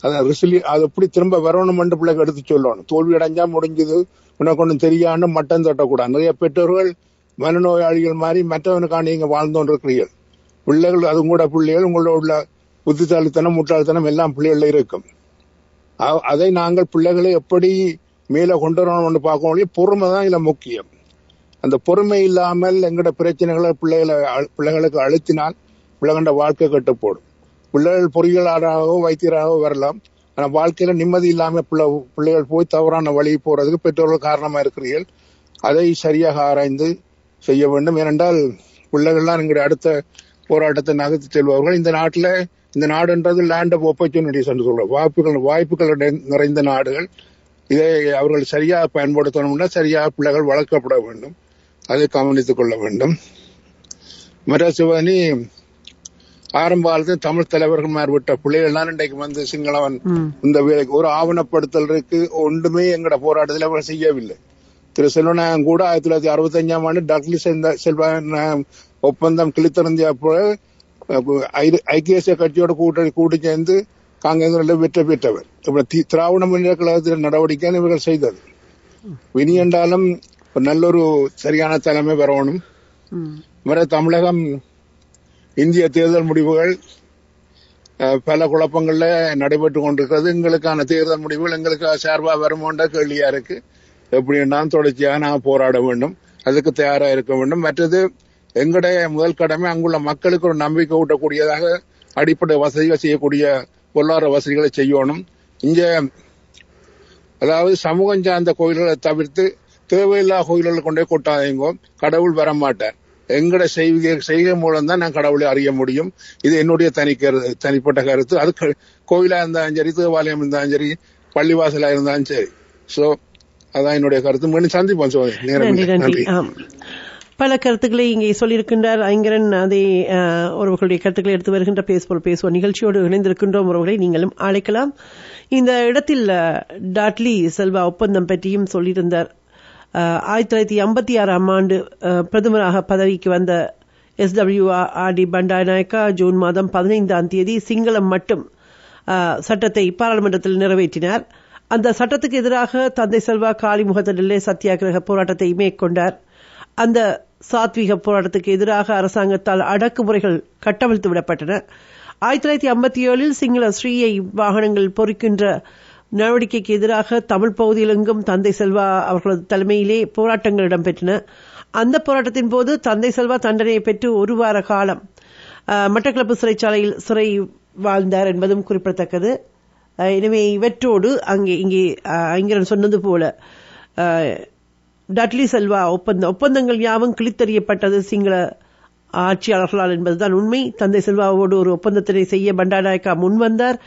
S5: அது எப்படி திரும்ப வரணும் என்று பிள்ளைகள் எடுத்து சொல்லணும். தோல்வி அடைஞ்சா முடிஞ்சது, உனக்கு ஒன்றும் தெரியாண்டு மட்டம் தட்டக்கூடாது. நிறைய பெற்றோர்கள் மனநோயாளிகள் மாதிரி மற்றவனுக்கான நீங்க வாழ்ந்தோன்னு இருக்கிறீர்கள். பிள்ளைகள் அது கூட பிள்ளைகள் உங்களோட உள்ள புத்திசாலித்தனம் முட்டாள்தனம் எல்லாம் பிள்ளைகள் இருக்கும். அதை நாங்கள் பிள்ளைகளை எப்படி மேல கொண்டு வரணும்னு பார்க்கணும். பொறுமை தான் இதுல முக்கியம். அந்த பொறுமை இல்லாமல் எங்கட பிரச்சனைகளை பிள்ளைகளுக்கு அழுத்தினால் பிள்ளைகளோட வாழ்க்கை கட்டுப்போடும். பிள்ளைகள் பொறியியலாளராகவோ வைத்தியராகவோ வரலாம், ஆனா வாழ்க்கையில நிம்மதி இல்லாம பிள்ளைகள் போய் தவறான வழி போறதுக்கு பெற்றோர்கள் காரணமா இருக்கிறீர்கள். அதை சரியாக ஆராய்ந்து செய்ய வேண்டும். ஏனென்றால் பிள்ளைகள்லாம் எங்களுடைய அடுத்த போராட்டத்தை நகர்த்தி செல்பவர்கள். இந்த நாடுன்றது லேண்ட் ஆஃப் ஆப்பர்ச்சுனிட்டிஸ் என்று சொல்றோம், வாய்ப்புகள் நிறைந்த நாடுகள். இதை அவர்கள் சரியாக பயன்படுத்தணும்னா சரியாக பிள்ளைகள் வளர்க்கப்பட வேண்டும். அதை கவனித்துக் கொள்ள வேண்டும். சிவனி ஆரம்ப காலத்தில் தமிழ் தலைவர்கள் மாதிரி விட்ட பிள்ளைகள் தான் இன்றைக்கு வந்து சிங்களவன் இந்த வேலைக்கு ஒரு ஆவணப்படுத்தல் இருக்கு. ஒன்றுமே எங்கட போராட்டத்தில் அவர்கள் செய்யவில்லை. திரு செல்வநாயகம் கூட 1965ஆம் ஆண்டு டக்லிஸ் ஒப்பந்தம் கிழித்திருந்தப்போ ஐக்கிய தேசிய கட்சியோட கூட்டி சேர்ந்து காங்கிரஸ் வெற்றி பெற்றவர். திராவிட முன்னேற்ற கழகத்தின் நடவடிக்கை இவர்கள் செய்தது. வினி என்றாலும் நல்லொரு சரியான தலைமை வரணும். தமிழகம் இந்திய தேர்தல் முடிவுகள் பல குழப்பங்கள்ல நடைபெற்று கொண்டிருக்கிறது. எங்களுக்கான தேர்தல் முடிவுகள் எங்களுக்கு சார்பா வருமோன்ற கேள்வியா இருக்கு. எப்படின்னாலும் தொடர்ச்சியாக நாங்கள் போராட வேண்டும், அதுக்கு தயாரா இருக்க வேண்டும். மற்றது எங்களுடைய முதல் கடமை அங்குள்ள மக்களுக்கு ஒரு நம்பிக்கை ஊட்டக்கூடியதாக அடிப்படை வசதிகள் செய்யக்கூடிய பொருளாதார வசதிகளை செய்யணும். இங்க அதாவது சமூகம் சார்ந்த கோயில்களை தவிர்த்து தேவையில்லா கோயில்களை கொண்டே கொட்டாதீங்க. கடவுள் வரமாட்டார். எங்கட செய்கை மூலம் தான் நான் கடவுளை அறிய முடியும். இது என்னுடைய தனிப்பட்ட கருத்து. அது கோயிலா இருந்தாலும் சரி, தேவாலயம் இருந்தாலும் சரி, பள்ளிவாசலா இருந்தாலும் சரி. சோ அதான் என்னுடைய கருத்து. மீண்டும் சந்திப்போம். நன்றி.
S1: பல கருத்துக்களை இங்கே சொல்லியிருக்கின்றார் ஐங்கரன். அதே ஒருவர்களுடைய கருத்துக்களை எடுத்து வருகின்ற பேசுவோம் நிகழ்ச்சியோடு இணைந்திருக்கின்றோம். ஒருவர்களை நீங்களும் அழைக்கலாம். இந்த இடத்தில் டாட்லி செல்வா ஒப்பந்தம் பற்றியும் சொல்லியிருந்தார். 1956ஆம் ஆண்டு பிரதமராக பதவிக்கு வந்த SWRD பண்டாரநாயக்கா ஜூன் மாதம் 15ஆம் தேதி சிங்களம் மட்டும் சட்டத்தை பாராளுமன்றத்தில் நிறைவேற்றினார். அந்த சட்டத்துக்கு எதிராக தந்தை செல்வா காலிமுகத்திலே சத்தியாகிரக போராட்டத்தை மேற்கொண்டார். அந்த சாத்வீக போராட்டத்துக்கு எதிராக அரசாங்கத்தால் அடக்குமுறைகள் கட்டவிழ்த்து விடப்பட்டன. 1957 சிங்கள ஸ்ரீயை வாகனங்கள் பொறிக்கின்ற நடவடிக்கைக்கு எதிராக தமிழ் பகுதியிலெங்கும் தந்தை செல்வா அவர்களது தலைமையிலே போராட்டங்கள் இடம்பெற்றன. அந்த போராட்டத்தின் போது தந்தை செல்வா தண்டனையை பெற்று ஒரு வார காலம் மட்டக்களப்பு சிறைச்சாலையில் சிறை வாழ்ந்தார் என்பதும் குறிப்பிடத்தக்கது. எனவே இவற்றோடு இங்கே ஐங்கரன் சொன்னது போல டாட்லி செல்வா ஒப்பந்தங்கள் யாவும் கிழித்தறியப்பட்டது சிங்கள ஆட்சியாளர்களால் என்பதுதான் உண்மை. தந்தை செல்வாவோடு ஒரு ஒப்பந்தத்தினை செய்ய பண்டாரநாயக்கா முன்வந்தார்.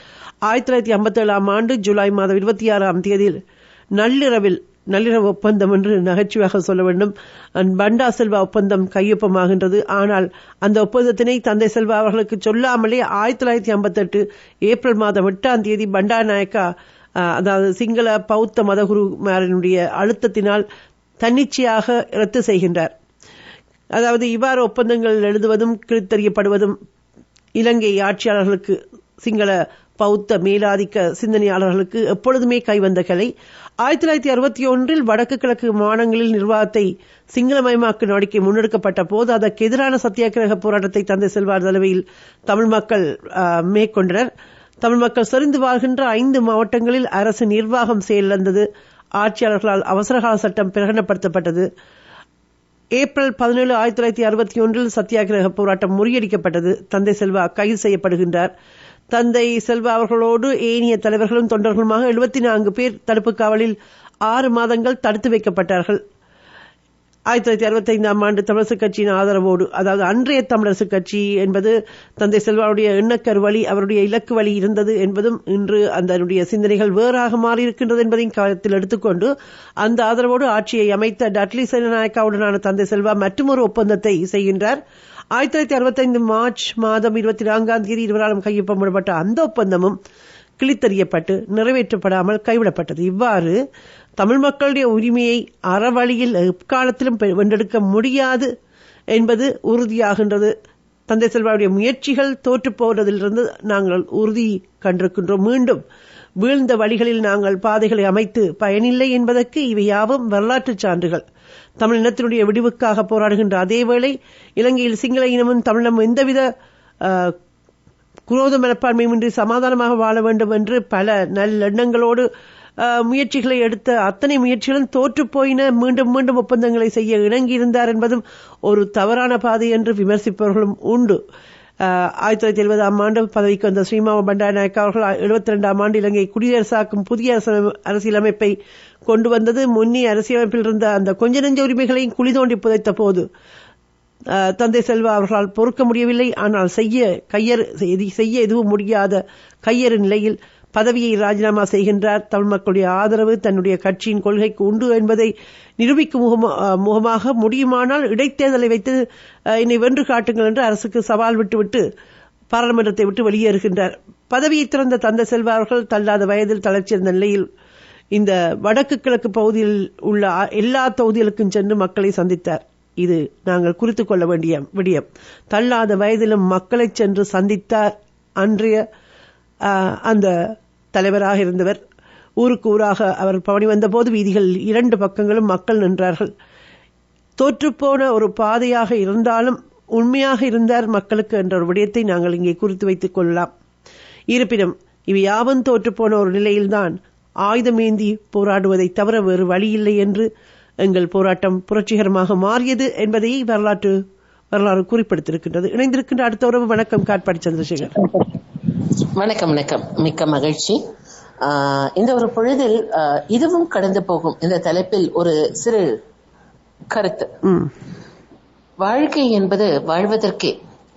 S1: 1957ஆம் ஆண்டு ஜூலை மாதம் 26ஆம் தேதியில் நள்ளிரவு ஒப்பந்தம் என்று நகைச்சுவையாக சொல்ல வேண்டும், பண்டா செல்வா ஒப்பந்தம் கையொப்பமாகின்றது. ஆனால் அந்த ஒப்பந்தத்தினை தந்தை செல்வா அவர்களுக்கு சொல்லாமலே 1958 ஏப்ரல் மாதம் 8ஆம் தேதி பண்டாரநாயக்கா அதாவது சிங்கள பௌத்த மதகுருமாரனுடைய அழுத்தத்தினால் தன்னிச்சையாக ரத்து செய்கின்றார். அதாவது இவ்வாறு ஒப்பந்தங்கள் எழுதுவதும் கிழித்தறியப்படுவதும் இலங்கை ஆட்சியாளர்களுக்கு, சிங்கள பௌத்த மேலாதிக்க சிந்தனையாளர்களுக்கு எப்பொழுதுமே கைவந்த கலை. 1961 வடக்கு கிழக்கு மாநிலங்களில் நிர்வாகத்தை சிங்களமயமாக்கும் நடவடிக்கை முன்னெடுக்கப்பட்ட போது அதற்கு எதிரான சத்தியாகிரக போராட்டத்தை தந்தை செல்வா தலைமையில் தமிழ் மக்கள் மேற்கொண்டனர். தமிழ் மக்கள் செறிந்து வாழ்கின்ற 5 மாவட்டங்களில் அரசு நிர்வாகம் செயலிழந்தது. ஆட்சியாளர்களால் அவசரகால சட்டம் பிரகடனப்படுத்தப்பட்டது. ஏப்ரல் 17, 1961 சத்தியாகிரக போராட்டம் முறியடிக்கப்பட்டது. தந்தை செல்வா கைது செய்யப்படுகின்றார். தந்தை செல்வா அவர்களோடு ஏனைய தலைவர்களும் தொண்டர்களுமாக 74 பேர் தடுப்பு காவலில் 6 மாதங்கள் தடுத்து வைக்கப்பட்டார்கள். 1965 தமிழரசுக் கட்சியின் ஆதரவோடு, அதாவது அன்றைய தமிழரசுக் கட்சி என்பது தந்தை செல்வாவுடைய எண்ணக்கரு வழி, அவருடைய இலக்கு வழி இருந்தது என்பதும் இன்று அதனுடைய சிந்தனைகள் வேறாக மாறியிருக்கின்றது என்பதையும் கவனத்தில் எடுத்துக்கொண்டு அந்த ஆதரவோடு ஆட்சியை அமைத்த டட்லி சேனநாயக்காவுடனான தந்தை செல்வா மற்றொரு ஒப்பந்தத்தை செய்கின்றார். 1965 மார்ச் மாதம் 24 இருவராலும் கையொப்பமிடப்பட்ட அந்த ஒப்பந்தமும் கிழித்தறியப்பட்டு நிறைவேற்றப்படாமல் கைவிடப்பட்டது. இவ்வாறு தமிழ் மக்களுடைய உரிமையை அறவழியில் எக்காலத்திலும் வென்றெடுக்க முடியாது என்பது உறுதியாகின்றது. தந்தை செல்வாவுடைய முயற்சிகள் தோற்று போவதிலிருந்து நாங்கள் உறுதி கண்டிருக்கின்றோம். மீண்டும் வீழ்ந்த வழிகளில் நாங்கள் பாதைகளை அமைத்து பயனில்லை என்பதற்கு இவை யாவும் வரலாற்று சான்றுகள். தமிழ் இனத்தினுடைய விடிவுக்காக போராடுகின்ற அதேவேளை இலங்கையில் சிங்கள இனமும் தமிழமும் எந்தவித குரோத மனப்பான்மையின்றி சமாதானமாக வாழ வேண்டும் என்று பல நல்லெண்ணங்களோடு முயற்சிகளை எடுத்த அத்தனை முயற்சிகளும் தோற்று போயின. மீண்டும் மீண்டும் ஒப்பந்தங்களை செய்ய இணங்கியிருந்தார் என்பதும் ஒரு தவறான பாதை என்று விமர்சிப்பவர்களும் உண்டு. 1970 பதவிக்கு வந்த ஸ்ரீமாவோ பண்டாரநாயக்கா அவர்கள் 72 இலங்கை குடியரசாக்கும் புதிய அரசியலமைப்பை கொண்டு வந்தது. முன்னே அரசியலமைப்பில் இருந்த அந்த கொஞ்ச நெஞ்ச உரிமைகளையும் குழி தோண்டி புதைத்த போது தந்தை செல்வா அவர்களால் பொறுக்க முடியவில்லை. ஆனால் செய்ய எதுவும் முடியாத கையறு நிலையில் பதவியை ராஜினாமா செய்கின்றார். தமிழ் மக்களுடைய ஆதரவு தன்னுடைய கட்சியின் கொள்கைக்கு உண்டு என்பதை நிரூபிக்கும் முகமாக முடியுமானால் இடைத்தேர்தலை வைத்து என்னை வென்று காட்டுங்கள் என்று அரசுக்கு சவால் விட்டுவிட்டு பாராளுமன்றத்தை விட்டு வெளியேறுகின்றார். பதவியை திறந்த தந்தை செல்வா அவர்கள் தள்ளாத வயதில் தளர்ச்சியிருந்த நிலையில் இந்த வடக்கு கிழக்கு பகுதியில் உள்ள எல்லா தொகுதிகளுக்கும் சென்று மக்களை சந்தித்தார். இது நாங்கள் குறித்துக் கொள்ள வேண்டிய விடயம். தள்ளாத வயதிலும் மக்களை சென்று சந்தித்தார். அன்றைய அந்த தலைவராக இருந்தவர் ஊருக்கு ஊராக அவர் பவனி வந்தபோது வீதிகள் 2 பக்கங்களும் மக்கள் நின்றார்கள். தோற்றுப்போன ஒரு பாதையாக இருந்தாலும் உண்மையாக இருந்தார் மக்களுக்கு என்ற ஒரு விடயத்தை நாங்கள் இங்கே குறித்து வைத்துக் கொள்ளலாம். இருப்பினும் இவை யாவும் தோற்றுப்போன ஒரு நிலையில்தான் ஆயுதமேந்தி போராடுவதை தவிர வேறு வழியில்லை என்று எங்கள் போராட்டம் புரட்சிகரமாக மாறியது என்பதை வரலாறு குறிப்பிடுத்திருக்கின்றது. இணைந்திருக்கின்ற அடுத்த உறவு வணக்கம். காட்பாடி சந்திரசேகர்.
S6: வணக்கம். மிக்க மகிழ்ச்சி. இந்த ஒரு பொழுதில் இதுவும் கடந்து போகும் இந்த தலைப்பில் ஒரு சிறு கருத்து. வாழ்க்கை என்பது வாழ்வதற்கே.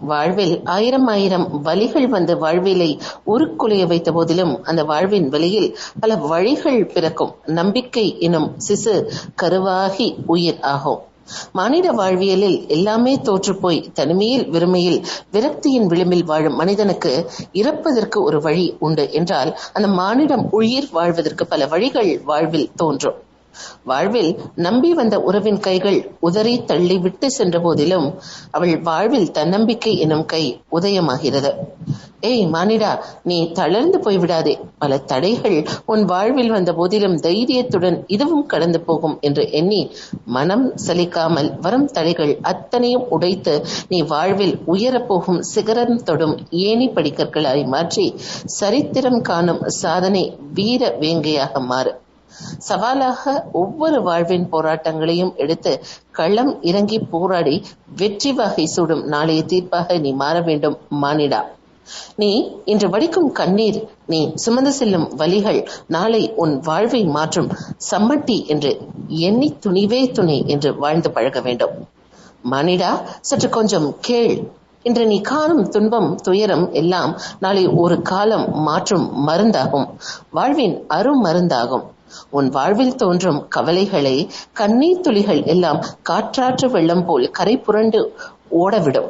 S6: வாழ்வில் 1000 வழிகள் வந்து வாழ்விலை உருக்குலைய வைத்த போதிலும் அந்த வாழ்வின் வழியில் பல வழிகள் பிறக்கும். நம்பிக்கை எனும் சிசு கருவாகி உயிர் ஆகும். மானிட வாழ்வியலில் எல்லாமே தோற்றுப்போய் தனிமையில் வெறுமையில் விரக்தியின் விளிம்பில் வாழும் மனிதனுக்கு இறப்பதற்கு ஒரு வழி உண்டு என்றால் அந்த மானிடம் உயிர் வாழ்வதற்கு பல வழிகள் வாழ்வில் தோன்றும். வாழ்வில் நம்பி வந்த உறவின் கைகள் உதறி தள்ளி விட்டு சென்ற போதிலும் அவள் வாழ்வில் தன்னம்பிக்கை எனும் கை உதயமாகிறது. ஏய் மானிடா, நீ தளர்ந்து போய்விடாதே. பல தடைகள் உன் வாழ்வில் வந்த போதிலும் தைரியத்துடன் இதுவும் கடந்து போகும் என்று எண்ணி மனம் சலிக்காமல் வரும் தடைகள் அத்தனையும் உடைத்து நீ வாழ்வில் உயரப்போகும் சிகரம் தொடும் ஏணி படிக்கற்களாய் மாற்றி சரித்திரம் காணும் சாதனை வீர வேங்கையாக மாறு. சவாலாக ஒவ்வொரு வாழ்வின் போராட்டங்களையும் எடுத்து களம் இறங்கி போராடி வெற்றி வகை சூடும் நாளைய தீர்ப்பாக நீ மாற வேண்டும் மானிடா. நீ இன்று வடிக்கும் கண்ணீர், நீ சுமந்து செல்லும் வலிகள் நாளை உன் வாழ்வை மாற்றும் சம்மட்டி என்று எண்ணி துணிவே துணை என்று வாழ்ந்து பழக வேண்டும். மானிடா, சற்று கொஞ்சம் கேள். இன்று நீ காணும் துன்பம் துயரம் எல்லாம் நாளை ஒரு காலம் மாற்றும் மருந்தாகும், வாழ்வின் அரும் மருந்தாகும். உன் வாழ்வில் தோன்றும் கவலைகளை கண்ணீர் துளிகள் எல்லாம் காற்றாற்று வெள்ளம் போல் கரை புரண்டு ஓடவிடும்.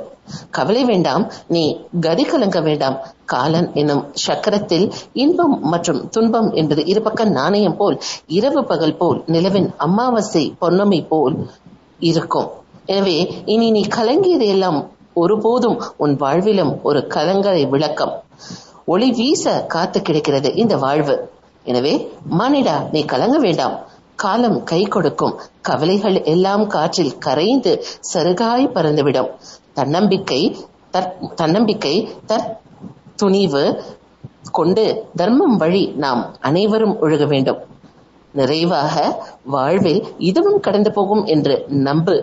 S6: கவலை வேண்டாம், நீ கதி கலங்க வேண்டாம். காலன் என்னும் சக்கரத்தில் இன்பம் மற்றும் துன்பம் என்பது இருபக்க நாணயம் போல் இரவு பகல் போல் நிலவின் அமாவாசை பொன்னமை போல் இருக்கும். எனவே இனி நீ கலங்கியதையெல்லாம் ஒருபோதும் உன் வாழ்விலும் ஒரு கலங்கரை விளக்கம் ஒளி வீச காத்து கிடக்கிறது இந்த வாழ்வு. எனவே மானிடா, நீ கலங்க வேண்டாம். காலம் கை கொடுக்கும். கவலைகள் எல்லாம் காற்றில் கரைந்து சருகாய் பறந்துவிடும். தன்னம்பிக்கை துணிவு கொண்டு தர்மம் வழி நாம் அனைவரும் ஒழுக வேண்டும். நிறைவாக வாழ்வில் இதுவும் கடந்து போகும் என்று நம்பு.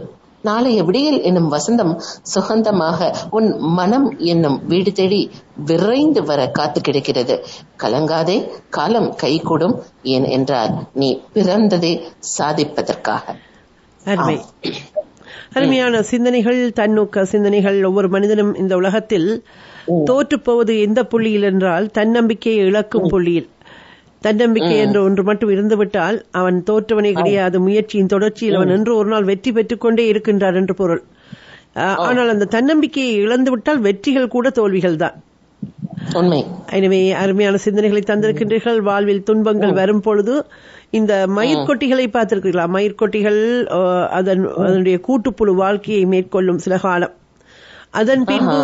S6: நாளைய விடியல் என்னும் வசந்தம் சுகந்தமாக உன் மனம் என்னும் வீடு தேடி விரைந்து வர காத்து கிடக்கிறது. கலங்காதே, காலம் கைகூடும். ஏன் என்றால் நீ பிறந்ததே சாதிப்பதற்காக.
S1: அருமையான சிந்தனைகள், தன்னோக்க சிந்தனைகள். ஒவ்வொரு மனிதனும் இந்த உலகத்தில் தோற்று போவது எந்த புள்ளியில் என்றால் தன்னம்பிக்கையை இழக்கும் புள்ளியில். தன்னம்பிக்கை என்று ஒன்று மட்டும் இருந்துவிட்டால் அவன் தோற்றவனே கிடையாது. முயற்சியின் தொடர்ச்சியில் அவன் என்று ஒரு நாள் வெற்றி பெற்றுக் கொண்டே இருக்கின்றார் என்று பொருள். ஆனால் அந்த தன்னம்பிக்கையை இழந்துவிட்டால் வெற்றிகள் கூட தோல்விகள் தான். எனவே அருமையான சிந்தனைகளை தந்திருக்கின்றீர்கள். வாழ்வில் துன்பங்கள் வரும் பொழுது இந்த மயிர்கொட்டிகளை பார்த்திருக்கிறீர்களா? மயிர்கொட்டிகள் அதனுடைய கூட்டுப்புழு வாழ்க்கையை மேற்கொள்ளும் சில காலம். அதன் பின்பு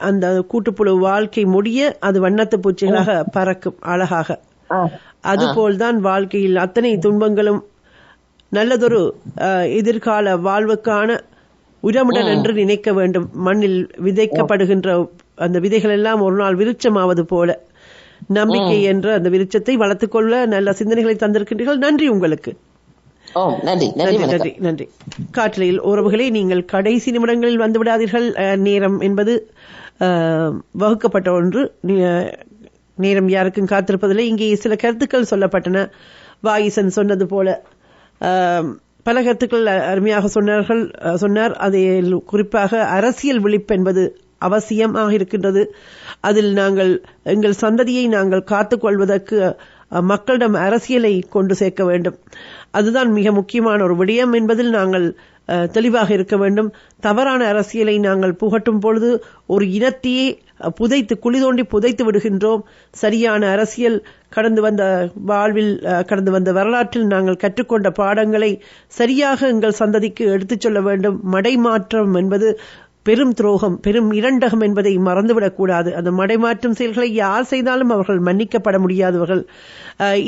S1: அந்த கூட்டுப்புழு வாழ்க்கை முடிய அது வண்ணத்து பூச்சிகளாக பறக்கும் அழகாக. அதுபோல்தான் வாழ்க்கையில் அத்தனை துன்பங்களும் நல்லதொரு எதிர்கால வாழ்வுக்கான உரமுடன் என்று நினைக்க வேண்டும். மண்ணில் விதைக்கப்படுகின்ற அந்த விதைகள் எல்லாம் ஒரு நாள் விருட்சமாவது போல நம்பிக்கை என்ற அந்த விருட்சத்தை வளர்த்துக் கொள்ள நல்ல சிந்தனைகளை தந்திருக்கின்றீர்கள். நன்றி உங்களுக்கு. நன்றி. காற்றலையில் உறவுகளே, நீங்கள் கடைசி நிமிடங்களில் வந்து விடாதீர்கள். நேரம் என்பது வகுக்கப்பட்ட ஒன்று. நேரம் யாருக்கும் காத்திருப்பதில்லை. இங்கே சில கருத்துக்கள் சொல்லப்பட்டன. வாயிசன் சொன்னது போல பல கருத்துக்கள் அருமையாக சொன்னார். அதில் குறிப்பாக அரசியல் விழிப்பு என்பது அவசியமாக இருக்கின்றது. அதில் நாங்கள் எங்கள் சந்ததியை நாங்கள் காத்துக்கொள்வதற்கு மக்களிடம் அரசியலை கொண்டு சேர்க்க வேண்டும். அதுதான் மிக முக்கியமான ஒரு விடயம் என்பதில் நாங்கள் தெளிவாக இருக்க வேண்டும். தவறான அரசியலை நாங்கள் புகட்டும் பொழுது ஒரு இனத்தையே குழி தோண்டி புதைத்து விடுகின்றோம். சரியான அரசியல் கடந்து வந்த வாழ்வில் கடந்து வந்த வரலாற்றில் நாங்கள் கற்றுக்கொண்ட பாடங்களை சரியாக எங்கள் சந்ததிக்கு எடுத்துச் சொல்ல வேண்டும். மடைமாற்றம் என்பது பெரும் துரோகம், பெரும் இரண்டகம் என்பதை மறந்துவிடக்கூடாது. அந்த மடைமாற்றும் செயல்களை யார் செய்தாலும் அவர்கள் மன்னிக்கப்பட முடியாதவர்கள்.